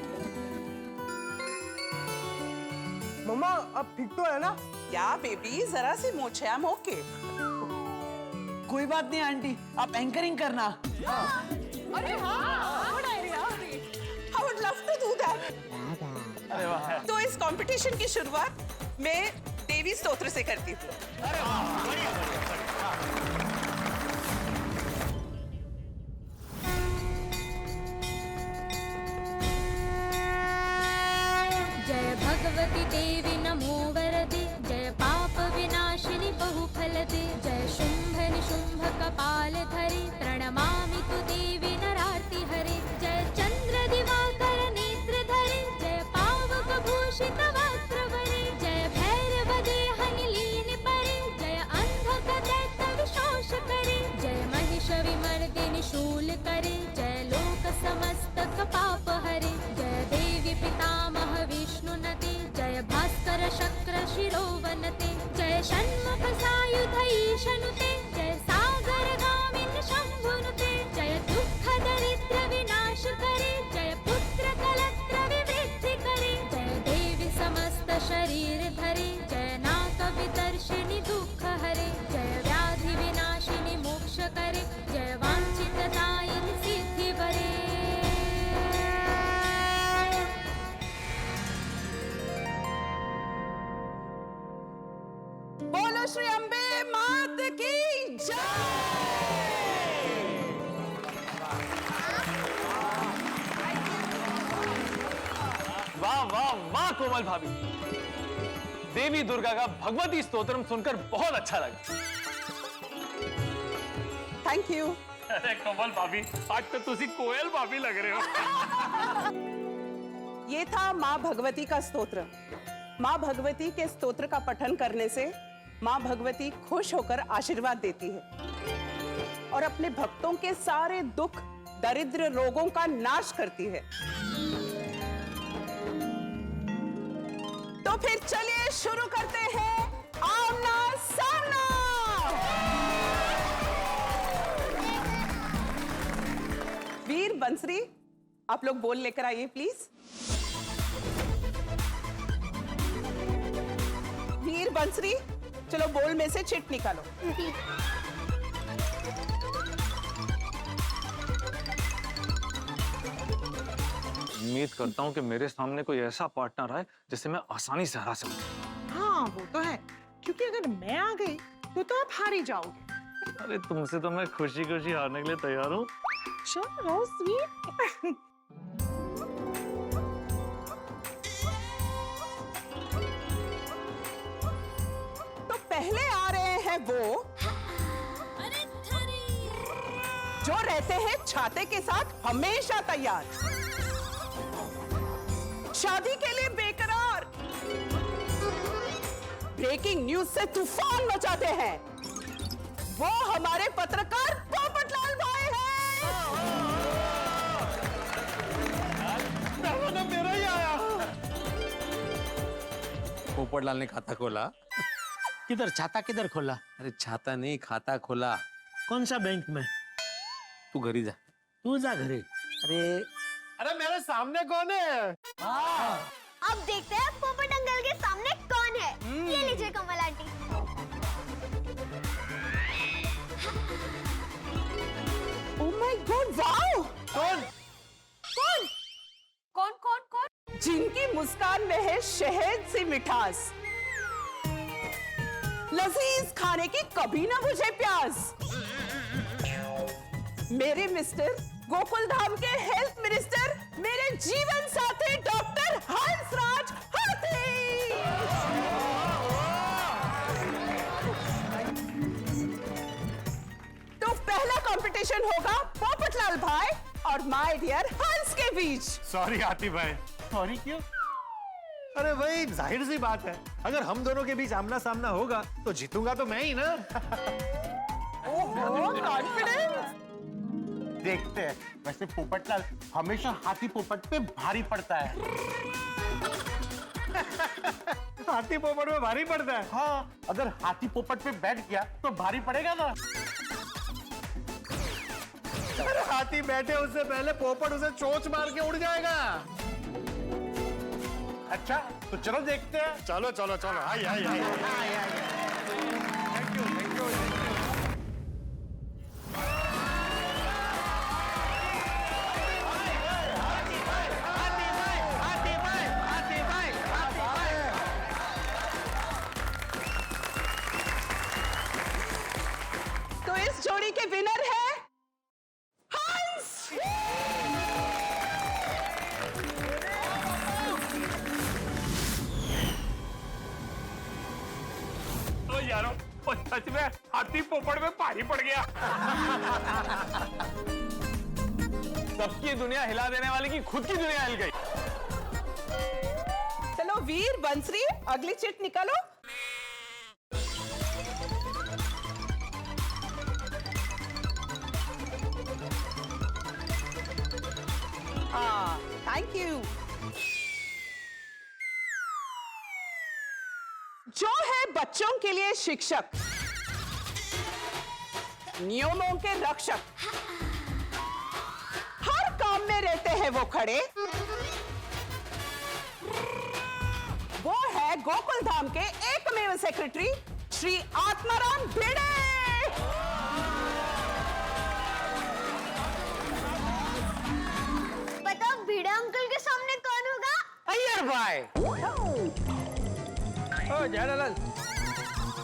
मम्मा अब ठीक तो है ना? क्या बेबी, जरा सी मोच है, I'm okay। कोई बात नहीं आंटी, आप एंकरिंग करना। अरे हाँ, I would love to do that। तो इस कंपटीशन की शुरुआत मैं देवी स्तोत्र से करती हूँ। अरे वाह, बढ़िया बढ़िया। जय भगवती देवी नमो वरदे, जय पाप विनाशिनी बहुफलदे, जय शुंभ निशुंभ कपाल धरे, प्रणमामि तु देवी नरार्ति हरे, जय चंद्र दिवाकर नेत्र धरे, जय पावक भूषित वस्त्र वरे, जय भैरव देह लीन परे, जय अंधक दैत्य विशोष करे, जय महिष विमर्दिनि शूल करे, जय लोक समस्त पाप हरे, जय देवी पितामह विष्णु नते, जय भास्कर शक्र वाह वाह वाह कोमल भाभी, देवी दुर्गा का भगवती स्तोत्रम सुनकर बहुत अच्छा लगा। Thank you. अरे कोमल भाभी, आज तो तुसी कोयल भाभी लग रहे हो। ये था माँ भगवती का स्तोत्र। माँ भगवती के स्तोत्र का पठन करने से माँ भगवती खुश होकर आशीर्वाद देती है और अपने भक्तों के सारे दुख, दरिद्र, रोगों का नाश करती है। तो फिर चलिए शुरू करते हैं आमना सामना। वीर बंसरी, आप लोग बोल लेकर आइए प्लीज। वीर बंसरी, चलो बोल में से चिट निकालो। उम्मीद करता हूँ कि मेरे सामने कोई ऐसा पार्टनर आए जिसे मैं आसानी से हरा सकूं। हाँ वो तो है, क्योंकि अगर मैं आ गई तो आप हार ही जाओगे। अरे तुमसे तो मैं खुशी खुशी हारने के लिए तैयार हूँ। चलो स्वीट। तो पहले आ रहे हैं वो जो रहते हैं छाते के साथ हमेशा तैयार, शादी के लिए बेकरार, ब्रेकिंग न्यूज से तूफान मचाते हैं। वो हमारे पत्रकार पोपटलाल भाई हैं। मेरा ही आया। पोपटलाल ने खाता खोला। किधर छाता किधर खोला? अरे छाता नहीं, खाता खोला। कौन सा बैंक में? तू घर ही जा। तू जा घरे। अरे मेरे सामने कौन है? अब देखते हैं पोपट अंकल के सामने कौन है। ये लीजिए Kamal aunty. Oh my God, wow! कौन? कौन? कौन कौन कौन? जिनकी मुस्कान में है शहद सी मिठास, लजीज खाने की कभी ना बुझे प्यास। मेरे मिस्टर गोकुल धाम के हेल्थ मिनिस्टर, मेरे जीवन साथी डॉक्टर हंसराज हाथी। तो पहला कंपटीशन होगा पोपटलाल भाई और माय डियर हंस के बीच। सॉरी हाथी भाई। सॉरी क्यों? अरे भाई जाहिर सी बात है, अगर हम दोनों के बीच आमना सामना होगा तो जीतूंगा तो मैं ही ना। ओह कॉन्फिडेंस। देखते हैं। वैसे पोपटलाल हमेशा हाथी पोपट पे भारी पड़ता है। हाथी पोपट में भारी पड़ता है? हाँ, अगर हाथी पोपट पे बैठ गया तो भारी पड़ेगा ना। अरे हाथी बैठे उससे पहले पोपट उसे चोंच मार के उड़ जाएगा। अच्छा तो चलो देखते हैं। चलो चलो चलो, I I I. Thank you thank you. तो इस जोड़ी के विनर है हंस। तो यारो, वो सच में हाथी पोपट में भारी पड़ गया। सबकी दुनिया हिला देने वाले की खुद की दुनिया हिल गई। चलो वीर बंसरी, अगली चिट निकालो। हाँ, थैंक यू। जो है बच्चों के लिए शिक्षक, नियमों के रक्षक, हर काम में रहते हैं वो खड़े। वो है गोकुल धाम के एकमेव सेक्रेटरी श्री आत्माराम भिड़े। बताओ भिड़े अंकल के सामने कौन होगा? अय्यर भाई। ओ जयलाल,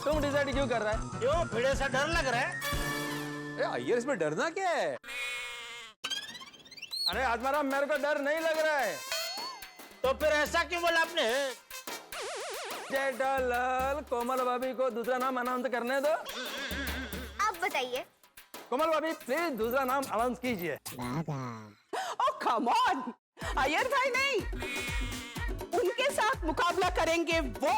तुम डिसाइड क्यों कर रहा है? क्यों, भिड़े से डर लग रहा है? अय्यर, इसमें डरना क्या है? अरे आत्माराम, मेरे को डर नहीं लग रहा है। तो फिर ऐसा क्यों बोला आपने? जेठालाल, कोमल भाभी को दूसरा नाम अनाउंस करने दो। आप बताइए। कोमल भाभी प्लीज दूसरा नाम अनाउंस कीजिए। ओह कम ऑन, अय्यर भाई नहीं, उनके साथ मुकाबला करेंगे वो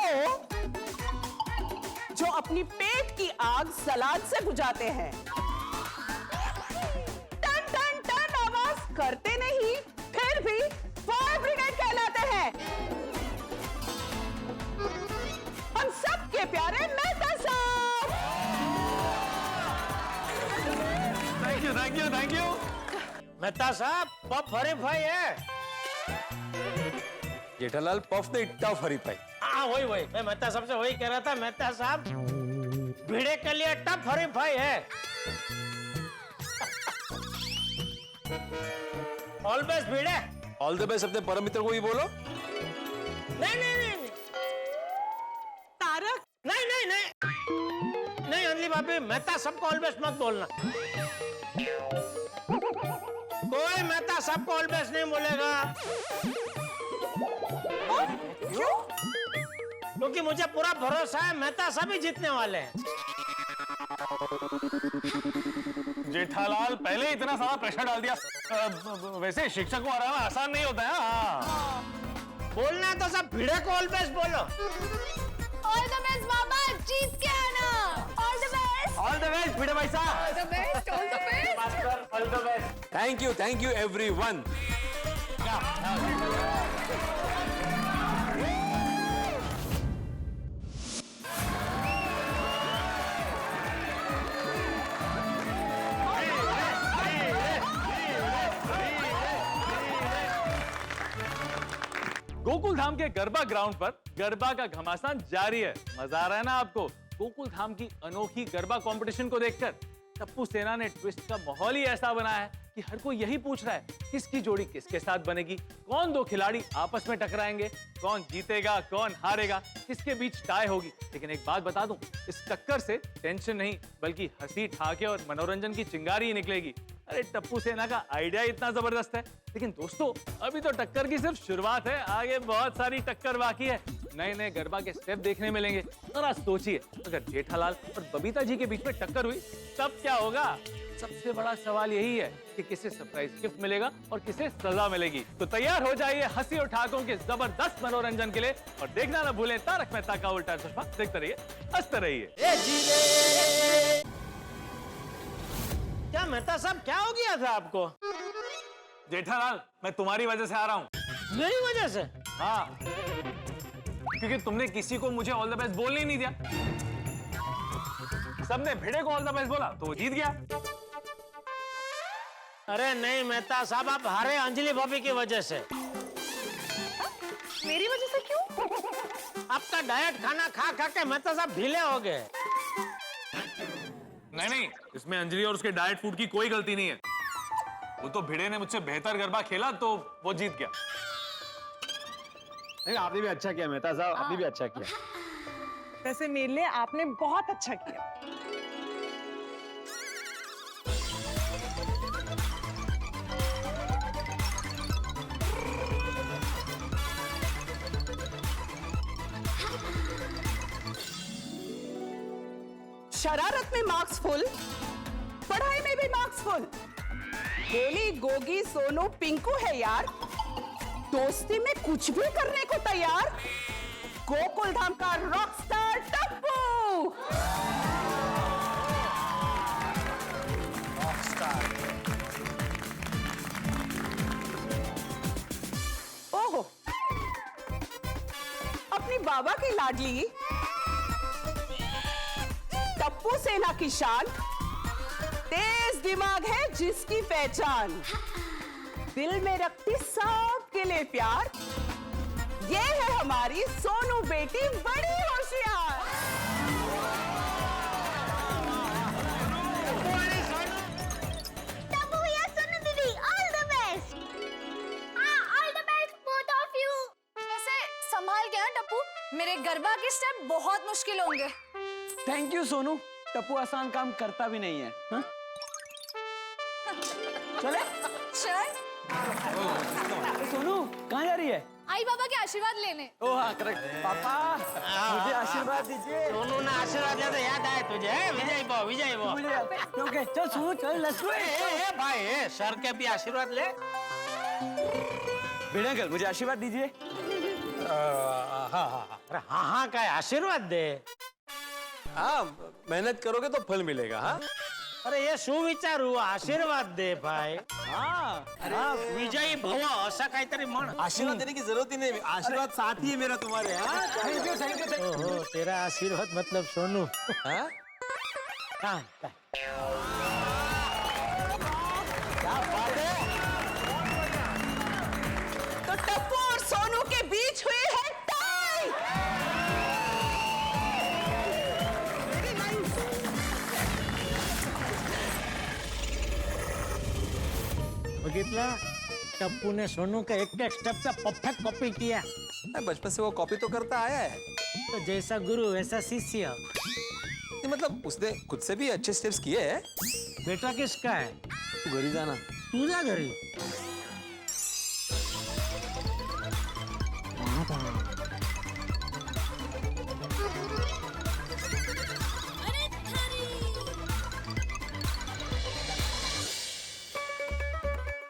जो अपनी पेट की आग सलाद से बुझाते हैं। टन टन टन आवाज करते नहीं, फिर भी फायर ब्रिगेड कहलाते हैं। हम सबके प्यारे मेहता साहब। Thank you thank you thank you. Mehta साहब, पफ हरीफाई है। जेठालाल पफ ने इट्टा हरीफाई। हाँ वही वही, मैं मेहता साहब से वही कह रहा था। मेहता साहब, भिड़े के लिए टफ हरीफाई है। All best Bhide. All the best अपने परम मित्र को ही बोलो। नहीं नहीं नहीं तारक, नहीं नहीं नहीं नहीं अंजलि भाभी, मेहता सबको ऑल बेस्ट मत बोलना। कोई मेहता सबको ऑल बेस्ट नहीं बोलेगा। क्यों? क्योंकि मुझे पूरा भरोसा है मेहता सब ही जीतने वाले हैं। जेठालाल पहले ही इतना सारा प्रेशर डाल दिया। वैसे शिक्षक को हराना आसान नहीं होता है। हाँ। बोलना है तो सब भिड़े को ऑल बेस्ट बोलो। ऑल द बेस्ट बाबा, जीत के आना। All the best. All the best Bhide भाई साहब। All the best, all the best. Master, all the best. Thank you everyone. Gokul Dham के गरबा ग्राउंड पर गरबा का घमासान जारी है। मजा आ रहा है ना आपको? गोकुल धाम की अनोखी गरबा कंपटीशन को देखकर टप्पू सेना ने ट्विस्ट का माहौल ही ऐसा बनाया है कि हर कोई यही पूछ रहा है किसकी जोड़ी किसके साथ बनेगी, कौन दो खिलाड़ी आपस में टकराएंगे, कौन जीतेगा कौन हारेगा, किसके बीच टाई होगी। लेकिन एक बात बता दूं, इस टक्कर से टेंशन नहीं बल्कि हंसी ठाके और मनोरंजन की चिंगारी ही निकलेगी। अरे टप्पू सेना का आइडिया इतना जबरदस्त है। लेकिन दोस्तों, अभी तो टक्कर की सिर्फ शुरुआत है, आगे बहुत सारी टक्कर बाकी है। नए नए गरबा के स्टेप देखने मिलेंगे। जरा सोचिए, अगर जेठालाल और बबीता जी के बीच में टक्कर हुई तब क्या होगा? सबसे बड़ा सवाल यही है कि किसे सरप्राइज गिफ्ट मिलेगा और किसे सजा मिलेगी। तो तैयार हो जाइए हंसी और ठाकों के जबरदस्त मनोरंजन के लिए और देखना ना भूलें तारक मेहता का उल्टा चश्मा। देखते रहिए, हंसते रहिए। क्या मेहता साहब, क्या हो गया था आपको? जेठालाल, मैं तुम्हारी वजह से आ रहा हूँ। मेरी वजह से? हाँ, क्योंकि तुमने किसी को मुझे ऑल द बेस्ट बोलने ही नहीं दिया। सबने भिड़े को ऑल द बेस्ट बोला तो वो जीत गया। अरे नहीं मेहता साहब, आप हारे अंजलि भाभी की वजह से। मेरी वजह से क्यों? आपका डाइट खाना खा खा के मेहता साहब ढीले हो गए। नहीं, इसमें अंजलि और उसके डाइट फूड की कोई गलती नहीं है। वो तो भिड़े ने मुझसे बेहतर गरबा खेला तो वो जीत गया। नहीं, आपने भी अच्छा किया मेहता साहब, आपने भी अच्छा किया। वैसे मेरे लिए आपने बहुत अच्छा किया। शरारत में मार्क्स फुल, पढ़ाई में भी मार्क्स फुल। गोली गोगी सोनू पिंकू है यार, दोस्ती में कुछ भी करने को तैयार। गोकुल धाम का रॉकस्टार टप्पू। ओहो, अपनी बाबा की लाडली टप्पू सेना की शान, तेज दिमाग है जिसकी पहचान, दिल में रखती सबके लिए प्यार, ये है हमारी सोनू बेटी बड़ी होशियार। टप्पू या सोनू दीदी, ऑल द बेस्ट। हाँ, all the best both of you. वैसे संभाल के हाँ टप्पू, मेरे गरबा के स्टेप बहुत मुश्किल होंगे। थैंक यू सोनू, टप्पू आसान काम करता भी नहीं है। हाँ? चले चल। सोनू कहाँ जा रही है? साईं बाबा के आशीर्वाद लेने। ओ हाँ करेक्ट। पापा मुझे आशीर्वाद दीजिए। सोनू ने आशीर्वाद लिया तो याद आए तुझे? विजय बो, विजय बो। ओके चल सुनो चल लेट्स गो। भाई सर के भी आशीर्वाद ले। भिड़े अंकल मुझे आशीर्वाद दीजिए। अरे हाँ का आशीर्वाद दे। हाँ मेहनत करोगे तो फल मिलेगा। हाँ अरे ये सुविचार हुआ, आशीर्वाद दे भाई। हाँ अरे विजयी भव असा काहीतरी म्हण। आशीर्वाद देने की जरूरत ही नहीं, आशीर्वाद साथी है मेरा तुम्हारे। हाँ थैंक यू थैंक यू। ओहो तेरा आशीर्वाद मतलब सोनू। हाँ हाँ तो टप्पू और सोनू के बीच हुई है टाई। बघितला टप्पू ने सोनू का एक एक स्टेप का परफेक्ट कॉपी किया। बचपन से वो कॉपी तो करता आया है। तो जैसा गुरु वैसा शिष्य। मतलब उसने खुद से भी अच्छे स्टेप्स किए हैं। बेटा किसका है? तू घर ही जाना। तू जा घरी।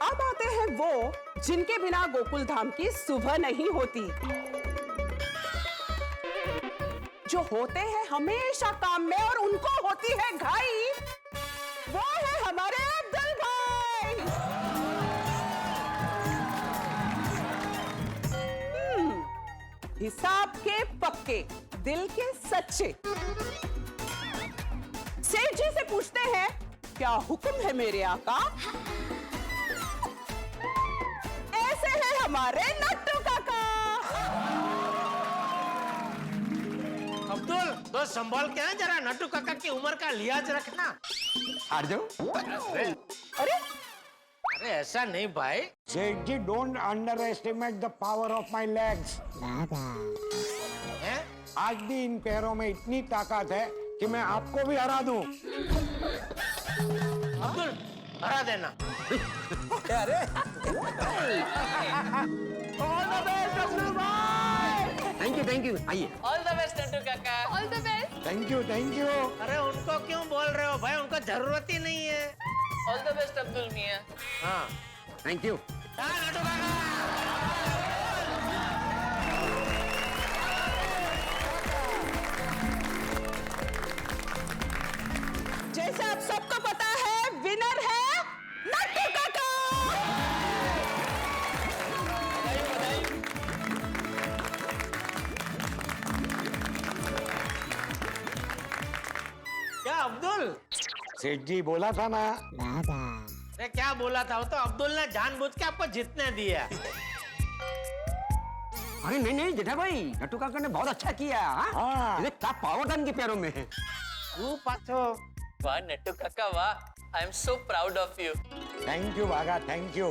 अब आते हैं वो जिनके बिना गोकुल धाम की सुबह नहीं होती, जो होते हैं हमेशा काम में और उनको होती है घाई। वो है हमारे अब्दुल भाई। हिसाब के पक्के, दिल के सच्चे। सेठ जी से पूछते हैं क्या हुक्म है मेरे आका। ऐसे है हमारे नट्टू काका। अब्दुल तो संभाल के ना जरा, नट्टू काका की उम्र का लिहाज रखना। हार जाओ। अरे अरे ऐसा नहीं भाई। सेठ जी don't underestimate the power of my legs. आज भी इन पैरों में इतनी ताकत है कि मैं आपको भी हरा दूं। अब्दुल हरा देना। अरे ऑल द बेस्ट अब्दुल भाई। थैंक यू आइए। ऑल द बेस्ट नट्टू काका। All the best. Thank you thank you. अरे उनको क्यों बोल रहे हो भाई, उनको जरूरत ही नहीं है। ऑल द बेस्ट अब्दुल मियां। हाँ थैंक यू। नट्टू काका। जैसे आप सबको पता है विनर है नट्टू काका। क्या अब्दुल? सेठ जी बोला था ना। अरे क्या बोला था? वो तो अब्दुल ने जानबूझ के आपको जीतने दिया। अरे नहीं नहीं जेठा भाई, नट्टू काका ने बहुत अच्छा किया। हाँ क्या पावर था इनके पैरों में। तू पाछो। वाह नट्टू काका वाह। I am so proud of you. Thank you भागा थैंक यू।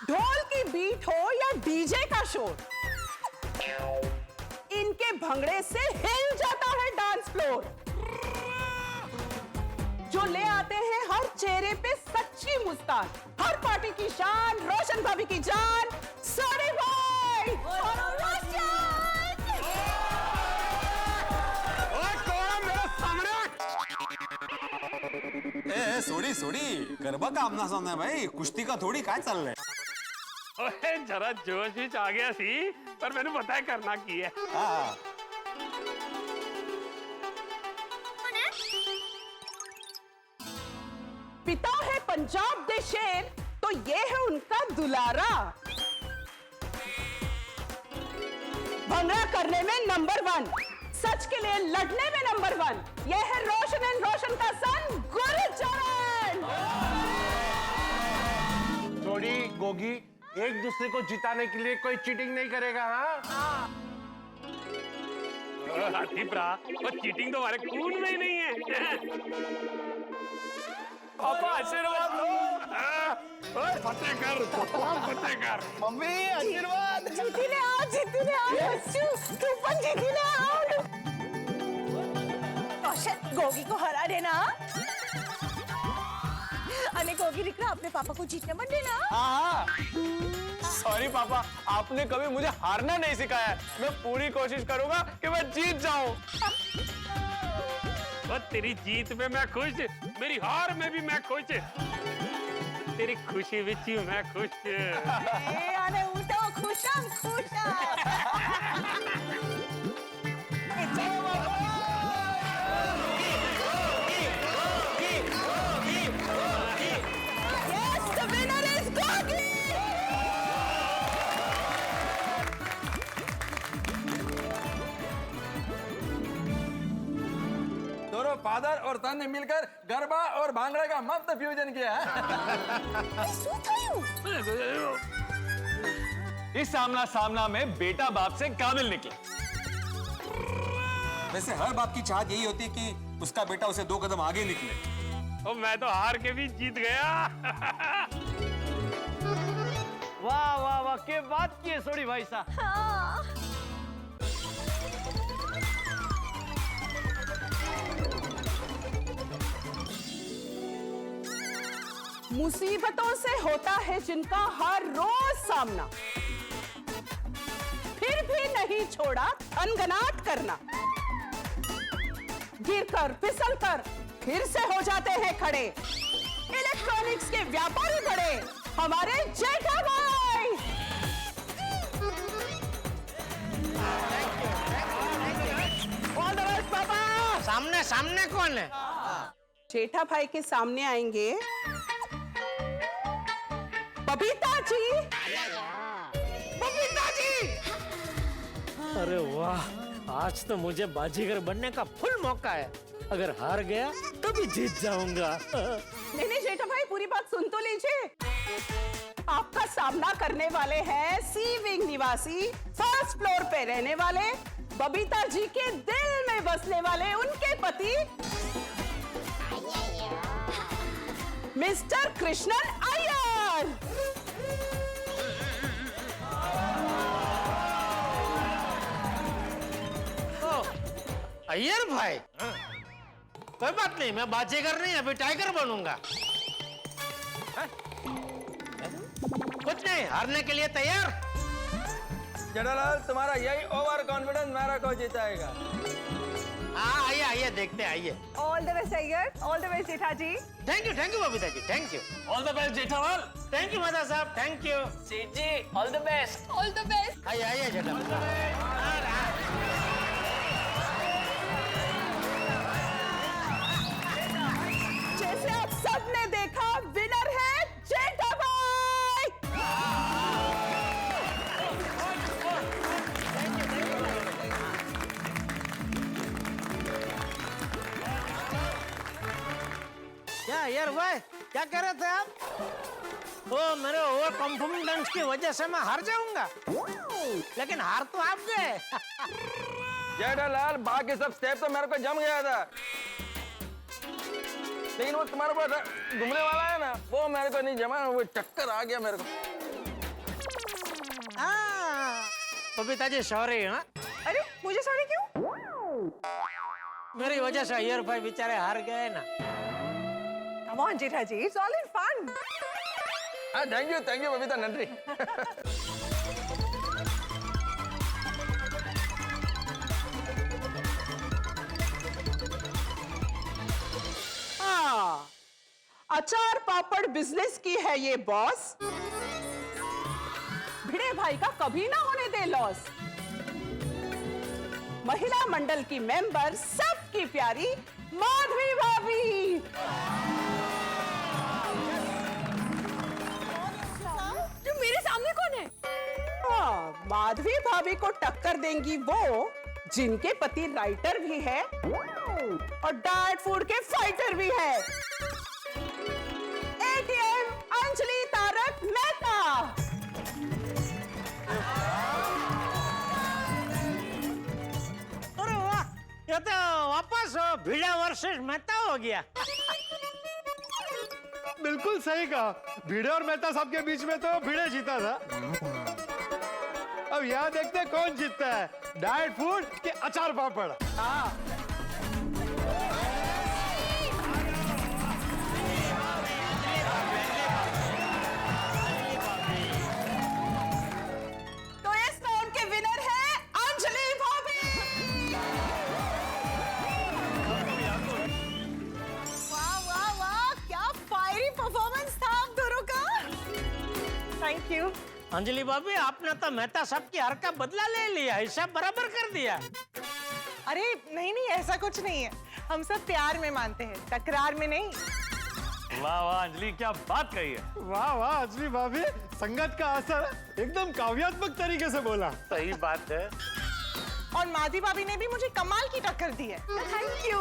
ढोल की बीट हो या डीजे का शोर, इनके भंगड़े से हिल जाता है डांस फ्लोर। जो ले आते हैं हर चेहरे पे सच्ची मुस्कान, हर पार्टी की शान, रोशन भाभी की जान, सोनी भाई। ए सोडी सोडी गरबा का अपना सामने है भाई, कुश्ती का थोड़ी काय चल रहा है। ओए जरा जोश विच आ गया सी, पर मैंने पता है करना की है। हाँ पिता है पंजाब दे शेर, तो ये है उनका दुलारा। भंगड़ा करने में नंबर 1, सच के लिए लड़ने में नंबर 1। ये है रोशन एंड रोशन का सन गुरचरण। थोड़ी गोगी, एक दूसरे को जिताने के लिए कोई चीटिंग नहीं करेगा। हाँ हाथीप्रा, वो चीटिंग तो हमारे खून में ही नहीं है। पापा आशीर्वाद दो। फतेह कर, फतेह कर। मम्मी आशीर्वाद। जीतीने आओ, जीतीने आओ बच्चू, तू पण जीतीने आओ। रोशन गोगी को हरा देना। करने को होगी रिक्रा, अपने पापा को जीतने मत देना। हाँ सॉरी पापा, आपने कभी मुझे हारना नहीं सिखाया है। मैं पूरी कोशिश करूंगा कि मैं जीत जाऊं। तेरी जीत में मैं खुश, मेरी हार में भी मैं खुश, तेरी खुशी विच ही मैं खुश। अरे उठो, खुशम खुशम। Yes, the winner is Gogi! दोनों फादर और सन ने मिलकर गरबा और भांगड़े का मस्त फ्यूजन किया है। इस आमना सामना में बेटा बाप से काबिल निकला। वैसे हर बाप की चाहत यही होती है कि उसका बेटा उसे 2 कदम आगे निकले। और मैं तो हार के भी जीत गया। वाह वाह वाह, क्या बात की है सोडी भाई साहब। हाँ। मुसीबतों से होता है जिनका हर रोज सामना, फिर भी नहीं छोड़ा थनगनाट करना। गिरकर फिसलकर फिर से हो जाते हैं खड़े, इलेक्ट्रॉनिक्स के व्यापारी बड़े हमारे जेठा भाई। ऑल द बेस्ट पापा। सामने सामने कौन है? जेठा भाई के सामने आएंगे बबीता जी। बबीता जी! अरे वाह, आज तो मुझे बाजीगर बनने का फुल मौका है। अगर हार गया तो भी जीत जाऊंगा। नहीं जेठा भाई, पूरी बात सुन तो लीजिए। आपका सामना करने वाले हैं सी विंग निवासी, फर्स्ट फ्लोर पे रहने वाले, बबीता जी के दिल में बसने वाले उनके पति मिस्टर कृष्णन अय्यर। अय्यर भाई, कोई बात नहीं, मैं बाजीगर नहीं अभी टाइगर बनूंगा। कुछ नहीं, हारने के लिए तैयार। जेठालाल, तुम्हारा यही ओवर कॉन्फिडेंस मेरा को जिताएगा। हाँ आइए आइए, देखते हैं, आइए। All the best Iyer, all the best Jetha ji. Thank you Babita ji, thank you. All the best Jethalal. Thank you माता साहब, थैंक यू। सेठ जी, all the best. All the best. आइए आइए जेठा। जैसे आप सब ने देखा, विनर है जेठा भाई। क्या अय्यर भाई, क्या कह रहे थे आप? ओ, मेरे ओवर कॉन्फिडेंस की वजह से मैं हार जाऊंगा, लेकिन हार तो आप गए। जेठालाल, बाकी सब स्टेप तो मेरे को जम गया था, लेकिन वो तुम्हारे पास घूमने वाला है ना, वो मेरे को नहीं जमा, वो चक्कर आ गया मेरे को। बबीता जी सॉरी। हाँ, अरे मुझे सॉरी क्यों? मेरी वजह से अय्यर भाई बेचारे हार गए ना। Come on, Jetha ji, it's all in fun. हाँ, थैंक यू बबीता, नंट्री। हाँ, अचार पापड़ बिजनेस की है ये बॉस। भिड़े भाई का कभी ना होने दे लॉस। महिला मंडल की मेंबर सबकी प्यारी माधवी भाभी। जो मेरे सामने कौन है? हाँ, माधवी भाभी को टक्कर देंगी वो जिनके पति राइटर भी है और डाइट फूड के फाइटर भी है। एटीएम अंजलि तारक मेहता। अरे वाह, ये तो वापस भिड़ा वर्सेस मेहता हो गया। बिल्कुल सही कहा, भिड़े और मेहता साहब के बीच में तो भिड़े जीता था। अब यहाँ देखते हैं कौन जीतता है, डाइट फूड के अचार पापड़। Thank you. अंजलि भाभी, आपने तो मेहता साहब की हर का बदला ले लिया, हिसाब बराबर कर दिया। अरे नहीं नहीं, ऐसा कुछ नहीं है। हम सब प्यार में मानते हैं, तकरार में नहीं। वाह वाह अंजलि, क्या बात कही है। वाह वाह अंजलि भाभी, संगत का असर एकदम काव्यात्मक तरीके से बोला। सही बात है। और माधवी भाभी ने भी मुझे कमाल की टक्कर दी है। Thank you.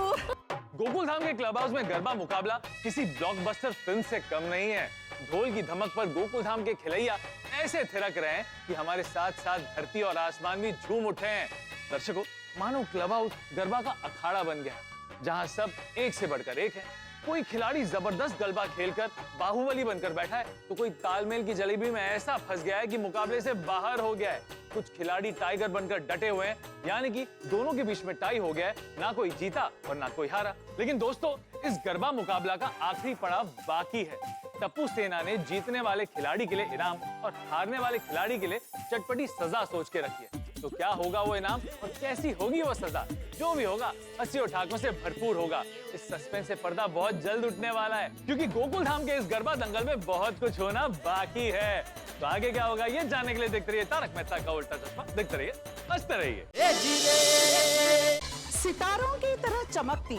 गोकुल धाम के क्लब हाउस में गरबा मुकाबला किसी ब्लॉकबस्टर फिल्म से कम नहीं है। ढोल की धमक पर गोकुल धाम के खिलैया ऐसे थिरक रहे हैं कि हमारे साथ साथ धरती और आसमान भी झूम उठे हैं। दर्शकों, मानो क्लब हाउस गरबा का अखाड़ा बन गया, जहां सब एक से बढ़कर एक है। कोई खिलाड़ी जबरदस्त गरबा खेलकर बाहुबली बनकर बैठा है, तो कोई तालमेल की जलेबी में ऐसा फंस गया है कि मुकाबले से बाहर हो गया है। कुछ खिलाड़ी टाइगर बनकर डटे हुए हैं, यानी कि दोनों के बीच में टाई हो गया है, ना कोई जीता और ना कोई हारा। लेकिन दोस्तों, इस गरबा मुकाबला का आखिरी पड़ाव बाकी है। टप्पू सेना ने जीतने वाले खिलाड़ी के लिए इनाम और हारने वाले खिलाड़ी के लिए चटपटी सजा सोच के रखी है। तो क्या होगा वो इनाम और कैसी होगी वो सजा? जो भी होगा हंसी और ठाकों से भरपूर होगा। इस सस्पेंस से पर्दा बहुत जल्द उठने वाला है, क्योंकि गोकुल धाम के इस गरबा दंगल में बहुत कुछ होना बाकी है। तो आगे क्या होगा ये जानने के लिए देखते रहिए तारक मेहता का उल्टा चश्मा। देखते रहिए, हंसते रहिए। सितारों की तरह चमकती,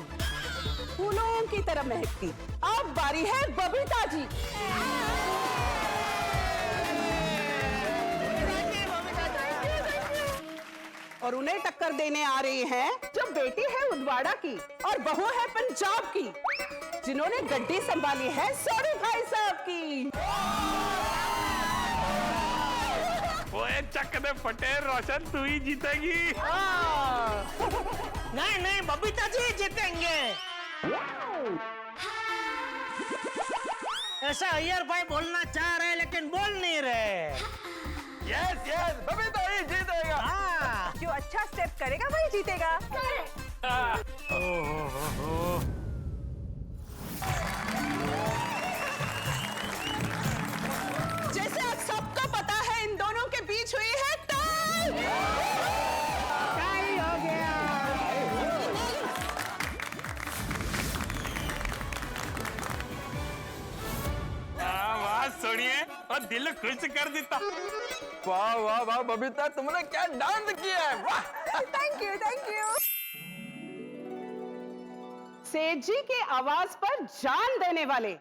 फूलों की तरह महकती, अब बारी है बबीता जी। और उन्हें टक्कर देने आ रही हैं जो बेटी है उदवाड़ा की और बहू है पंजाब की, जिन्होंने गड्डी संभाली है सोनी भाई साहब की। वो एक चक्कर में फटे, रोशन तू ही जीतेगी। नहीं नहीं, बबीता जी जीतेंगे। ऐसा अय्यर भाई बोलना चाह रहे लेकिन बोल नहीं रहे। यस यस, बबीता ही जीतेगा। हाँ, जो अच्छा स्टेप करेगा वही जीतेगा। जैसे आप सबको पता है, इन दोनों के बीच हुई है टाई। टाई हो गया। वाह सोनिए, और दिल खुश कर देता। वाह वाह वाह बबीता, तुमने क्या डांस किया है। वाह, थैंक यू थैंक यू। सेठ जी की आवाज पर जान देने वाले,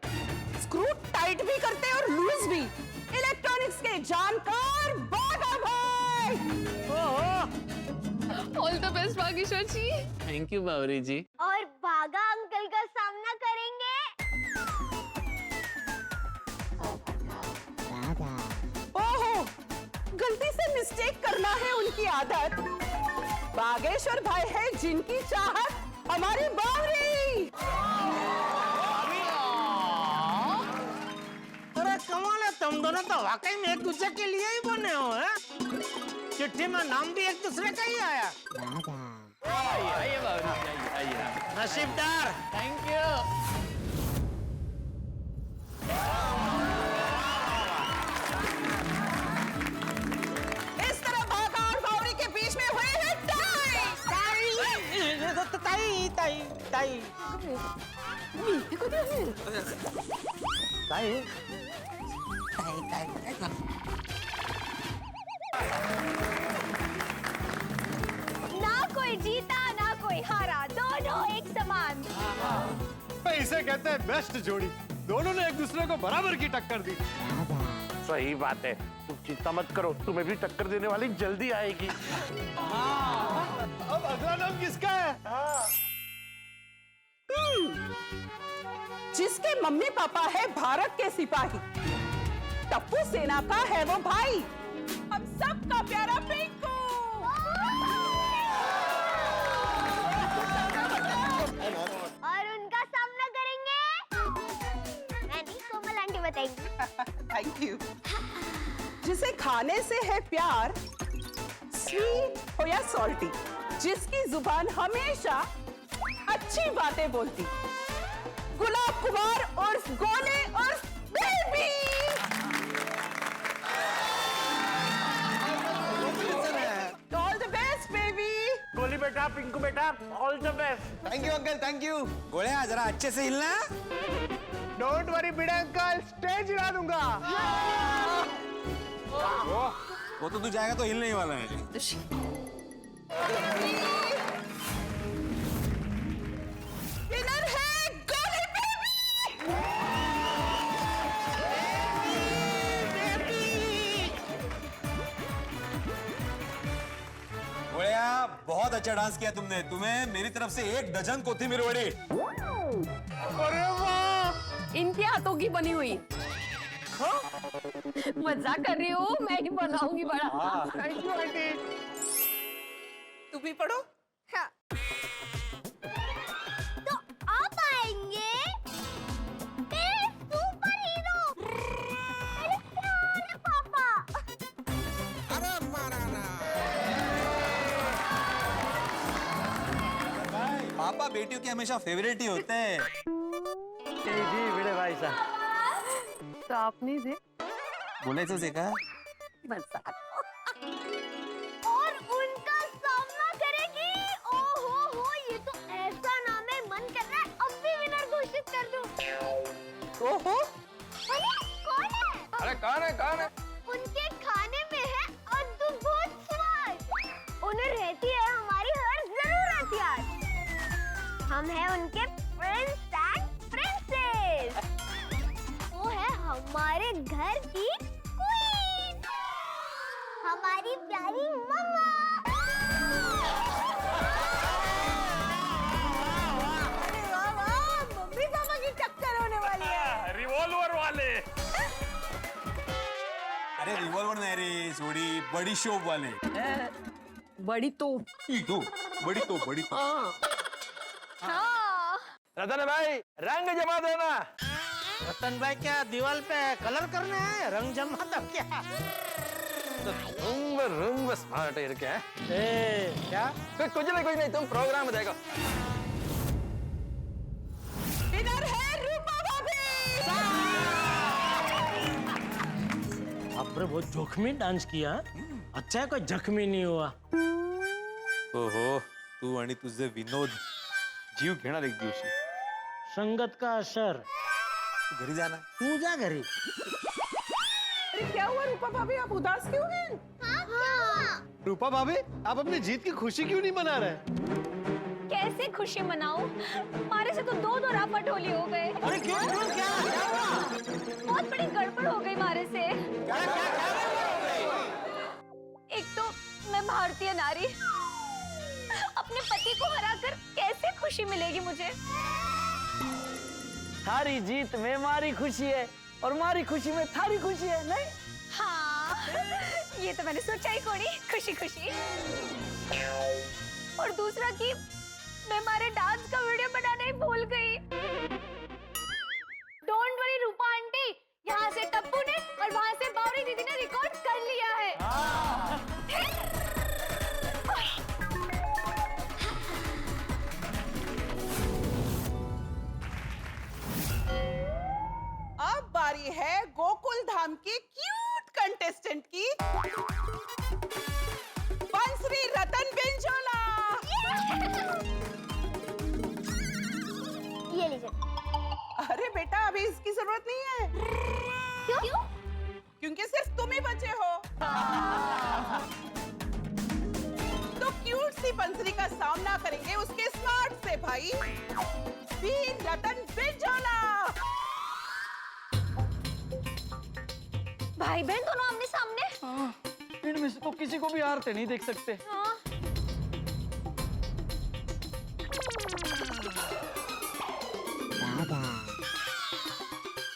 स्क्रू टाइट भी करते और लूज भी, इलेक्ट्रॉनिक्स के जानकार बागा भाई। All the best Bageshwar ji. Thank you Bawri ji. और बागा अंकल का सामना करेंगे। ओहो, गलती से मिस्टेक करना है उनकी आदत। बागेश्वर भाई है जिनकी चाहत हमारी बावरी। अरे कमाल है, तुम दोनों तो वाकई में एक दूसरे के लिए ही बने हो हैं? चिट्ठी में नाम भी एक दूसरे का ही आया। आइए बावरी जी, आइए। नसीबदार। Thank you. इस तरह बागा और बावरी के बीच में हुए है टाई। ताई ताई ताई ताई ना कोई जीता ना कोई हारा, दोनों एक समान। इसे कहते हैं बेस्ट जोड़ी। दोनों ने एक दूसरे को बराबर की टक्कर दी। सही बात है, तुम चिंता मत करो, तुम्हें भी टक्कर देने वाली जल्दी आएगी। अब अगला नाम किसका है? जिसके मम्मी पापा है भारत के सिपाही, टप्पू सेना का है वो भाई, हम सबका प्यारा पिंकू। और उनका सामना करेंगे मैं नहीं, कोमल आंटी बताएंगी। Thank you. जिसे खाने से है प्यार, स्वीट हो या सॉल्टी, जिसकी जुबान हमेशा अच्छी बातें बोलती, गुलाब कुमार और गोले और baby. All the best baby. गोली बेटा, पिंकू बेटा, all the best. Thank you uncle, thank you. गोलियां जरा अच्छे से हिलना। डोंट वरी बिड़ा अंकल, स्टेज हिला दूंगा। वो तो तू जाएगा तो हिलने ही वाला है। विनर है गोली बढ़िया, बहुत अच्छा डांस किया तुमने। तुम्हें मेरी तरफ से 1 डजन कोथिमीर वड़ी। अरे वाह, इनके हाथों की बनी हुई। मजाक कर रही हूँ, मैं ही बनाऊंगी बड़ा। Thank you aunty. तू भी पढ़ो। हाँ। तो आप आएंगे मेरे सुपर हीरो, मेरे प्यारे पापा। अरे माराना। पापा बेटियों के हमेशा फेवरेट ही होते हैं। जी बड़े भाई साहब। तो आपने दे बोले से सीखा। और उनका सामना करेगी। ओहो हो, ये तो ऐसा नाम है, मन कर रहा है अब भी विनर घोषित कर दूं। ओहो, अरे कौन है? अरे कौन है? उनके खाने में है अद्भुत स्वाद। उन्हें रहती है हमारी हर जरूरत याद। हम हैं उनके प्रिंस एंड प्रिंसेस। वो है हमारे घर की क्वीन, हमारी प्यारी मम्मा। अरे वाह वाह, मम्मी पापा की टक्कर होने वाली है। रिवॉल्वर वाले। अरे रिवॉल्वर नहीं रे सोडी, बड़ी शोप वाले। बड़ी तो बड़ी तो। हाँ। रतन भाई रंग जमा देना। रतन भाई क्या दीवार पे कलर करना है? रंग जमा दो क्या? रंग स्मार्ट है क्या? क्या? कुछ नहीं तुम प्रोग्राम देखो। विनर है रूपा भाभी। आपने बहुत जोखमी डांस किया। अच्छा है कोई जख्मी नहीं हुआ। ओहो, तू आणि तुझे विनोद जीव घेणार एक दिवशी। संगत का असर। तू घरी जाना। तू जा घरी। अरे क्या हुआ रूपा भाभी, आप उदास क्यों हैं? हाँ। रूपा भाभी, आप अपनी जीत की खुशी क्यों नहीं मना रहे? कैसे खुशी मनाऊं? मारे से तो दो राफटोली हो गए। अरे क्यों क्या हुआ? बहुत बड़ी गड़बड़ हो गई मारे से। एक तो मैं भारतीय नारी, अपने पति को हराकर कैसे खुशी मिलेगी मुझे? थारी जीत में मारी खुशी है और मारी खुशी में थारी खुशी है, नहीं? हाँ, ये तो मैंने सोचा ही कोनी। खुशी खुशी। और दूसरा कि मैं हमारे डांस का वीडियो बनाना ही भूल गई। डोंट वरी रूपा आंटी, यहाँ से टप्पू ने और वहाँ से बावरी दीदी ने रिकॉर्ड कर लिया है। अब बारी है गोकुल धाम के क्यूट कंटेस्टेंट की, बंसरी रतन बिंजोला। ये लीजिए। अरे बेटा, अभी इसकी जरूरत नहीं है। क्यों? क्योंकि सिर्फ तुम ही बचे हो। तो क्यूट सी बंसरी का सामना करेंगे उसके स्मार्ट से भाई वीर रतन बिंजोला। भाई बहन दोनों आमने सामने। हाँ, इनमें से तो किसी को भी हारते नहीं देख सकते। हाँ।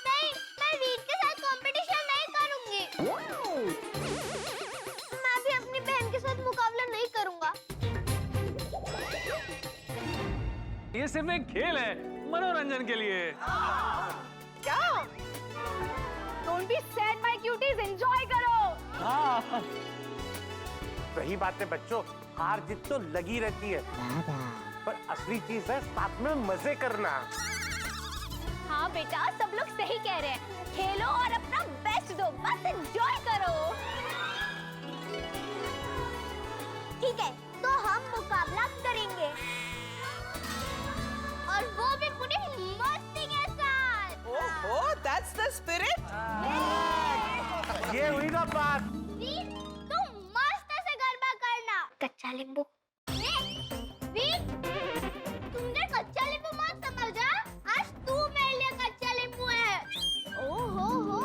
नहीं, मैं वीर के साथ कंपटीशन नहीं करूंगी। मैं भी अपनी बहन के साथ मुकाबला नहीं करूंगा। ये सिर्फ एक खेल है, मनोरंजन के लिए। क्या? Don't be sad my cuties, enjoy करो। हाँ। सही बात है बच्चों, हार जीत तो लगी रहती है, पर असली चीज है साथ में मजे करना। हाँ बेटा, सब लोग सही कह रहे हैं। खेलो और अपना बेस्ट दो, बस एंजॉय करो। ठीक है, तो हम मुकाबला करेंगे और वो भी पूरी मस्ती के साथ। ओहो, that's the spirit। ये हुई ना बात। वीर, तुम मस्त से गरबा करना। कच्चा नींबू। वीर, तुमने कच्चा नींबू मत समझा। आज तू मेरे लिए कच्चा नींबू है। ओहो हो।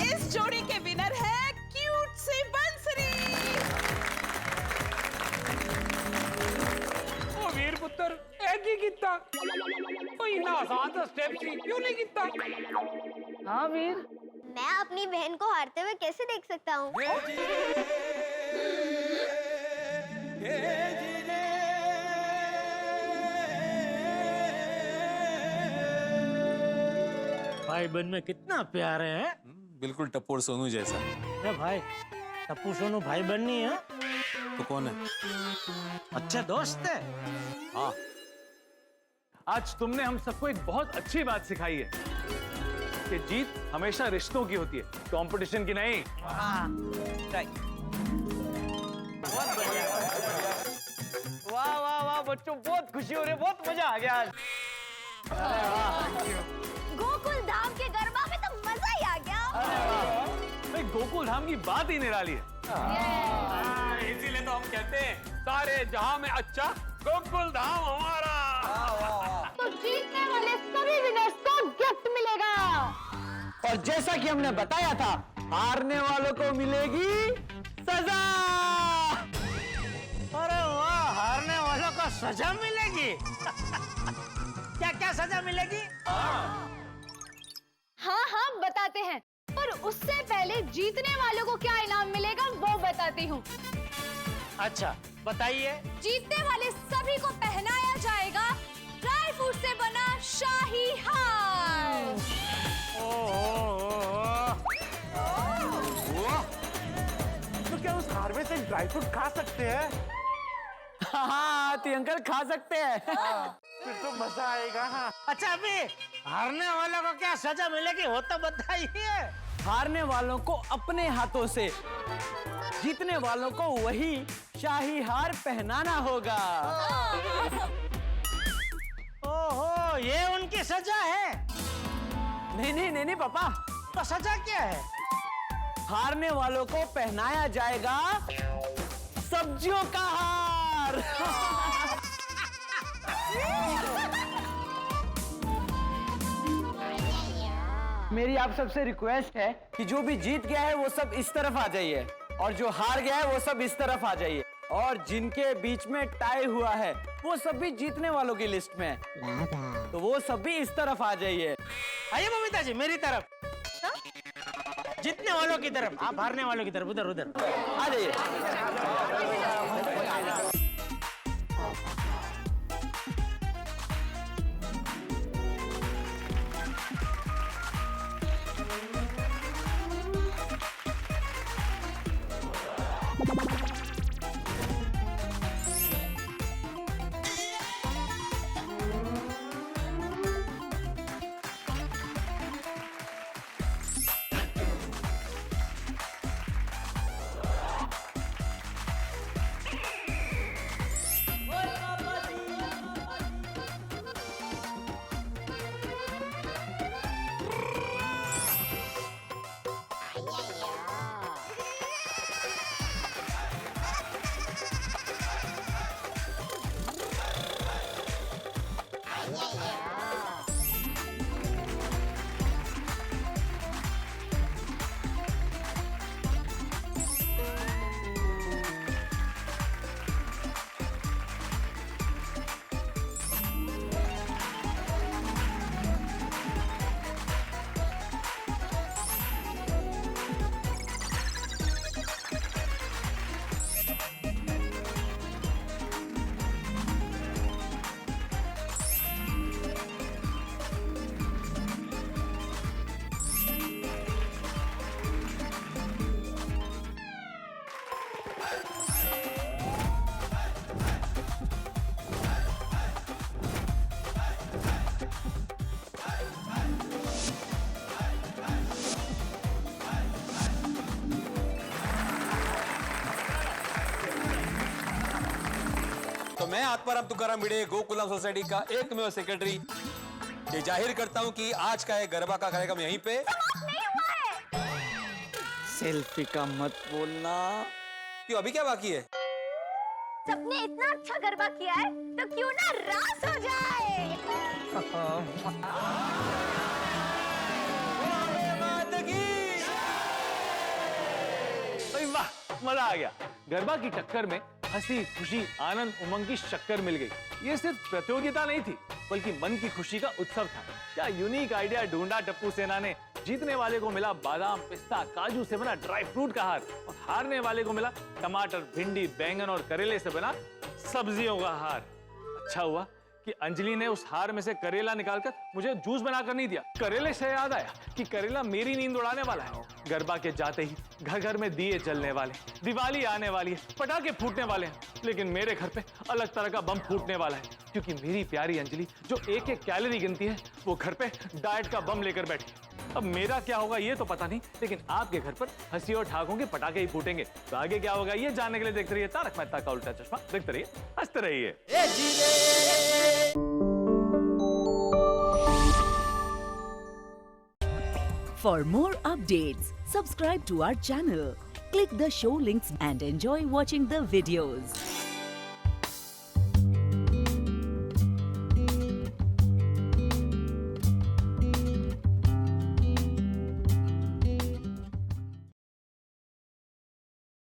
इस जोड़ी के विनर है क्यूट सी बंसरी। ओ वीर पुत्र एक ही कितना कोई ना आसान सा स्टेप सी क्यों नहीं कितना? हाँ वीर, मैं अपनी बहन को हारते हुए कैसे देख सकता हूँ? भाई बहन में कितना प्यार है। बिल्कुल टप्पू और सोनू जैसा। अरे भाई टप्पू सोनू भाई बहन नहीं है तो कौन है? अच्छे दोस्त है। हाँ, आज तुमने हम सबको एक बहुत अच्छी बात सिखाई है कि जीत हमेशा रिश्तों की होती है, कंपटीशन की नहीं। वाह वाह वाह बच्चों, बहुत खुशी हो रही है, बहुत मजा आ गया आज। गोकुल धाम के गरबा में तो मजा ही आ गया। भाई गोकुल धाम की बात ही निराली है। इसीलिए तो हम कहते हैं सारे जहां में अच्छा गोकुल धाम हमारा। तो जीतने वाले सभी विनर्स को गिफ्ट मिलेगा। और जैसा कि हमने बताया था, हारने वालों को मिलेगी सजा। अरे वाह, हारने वालों को सजा मिलेगी। क्या क्या सजा मिलेगी? हाँ हाँ बताते हैं, पर उससे पहले जीतने वालों को क्या इनाम मिलेगा वो बताती हूँ। अच्छा बताइए। जीतने वाले सभी को पहनाया जाएगा ड्राई फ्रूट से बना शाही हार। तो क्या उस हार में से ड्राई फ्रूट खा सकते हैं? हाँ तो अंकल खा सकते हैं। फिर तो मजा आएगा। हाँ। अच्छा अभी हारने वालों को क्या सजा मिलेगी वो तो बताइए। हारने वालों को अपने हाथों से, जीतने वालों को वही शाही हार पहनाना होगा। ओहो, ये उनकी सजा है? नहीं नहीं नहीं नहीं पापा, तो सजा क्या है? हारने वालों को पहनाया जाएगा सब्जियों का हार। मेरी आप सबसे रिक्वेस्ट है कि जो भी जीत गया है वो सब इस तरफ आ जाइए, और जो हार गया है वो सब इस तरफ आ जाइए, और जिनके बीच में टाई हुआ है वो सब भी जीतने वालों की लिस्ट में है, तो वो सब भी इस तरफ आ जाइए। आइए ममिता जी मेरी तरफ। जीतने वालों की तरफ, आप हारने वालों की तरफ। उधर उधर आ जाइए। मैं आत्माराम तुकाराम भिड़े गोकुलम सोसाइटी का एकमेव सेक्रेटरी ये जाहिर करता हूँ कि आज का गरबा का कार्यक्रम यहीं पे सेल्फी का मत बोलना। क्यों अभी क्या बाकी है? सबने इतना अच्छा गरबा किया है तो क्यों ना रास हो जाए। वाह, मजा आ गया। गरबा की टक्कर में हंसी खुशी आनंद उमंग की शक्कर मिल गई। ये सिर्फ प्रतियोगिता नहीं थी बल्कि मन की खुशी का उत्सव था। क्या यूनिक आइडिया ढूंढा टप्पू सेना ने। जीतने वाले को मिला बादाम पिस्ता काजू से बना ड्राई फ्रूट का हार और हारने वाले को मिला टमाटर भिंडी बैंगन और करेले से बना सब्जियों का हार। अच्छा हुआ कि अंजलि ने उस हार में से करेला निकालकर मुझे जूस बनाकर नहीं दिया। करेले से याद आया कि करेला मेरी नींद उड़ाने वाला है। गरबा के जाते ही घर घर में दिए जलने वाले, दिवाली आने वाली है, पटाखे फूटने वाले हैं, लेकिन मेरे घर पे अलग तरह का बम फूटने वाला है क्योंकि मेरी प्यारी अंजलि जो एक एक कैलोरी गिनती है वो घर पे डाइट का बम लेकर बैठी। अब मेरा क्या होगा ये तो पता नहीं, लेकिन आपके घर पर हंसी और ठाकों के पटाखे ही फूटेंगे। तो आगे क्या होगा ये जानने के लिए देखते रहिए तारक मेहता का उल्टा चश्मा। देखते रहिए, हंसते रहिए। For more updates, subscribe to our channel, click the show links and enjoy watching the videos.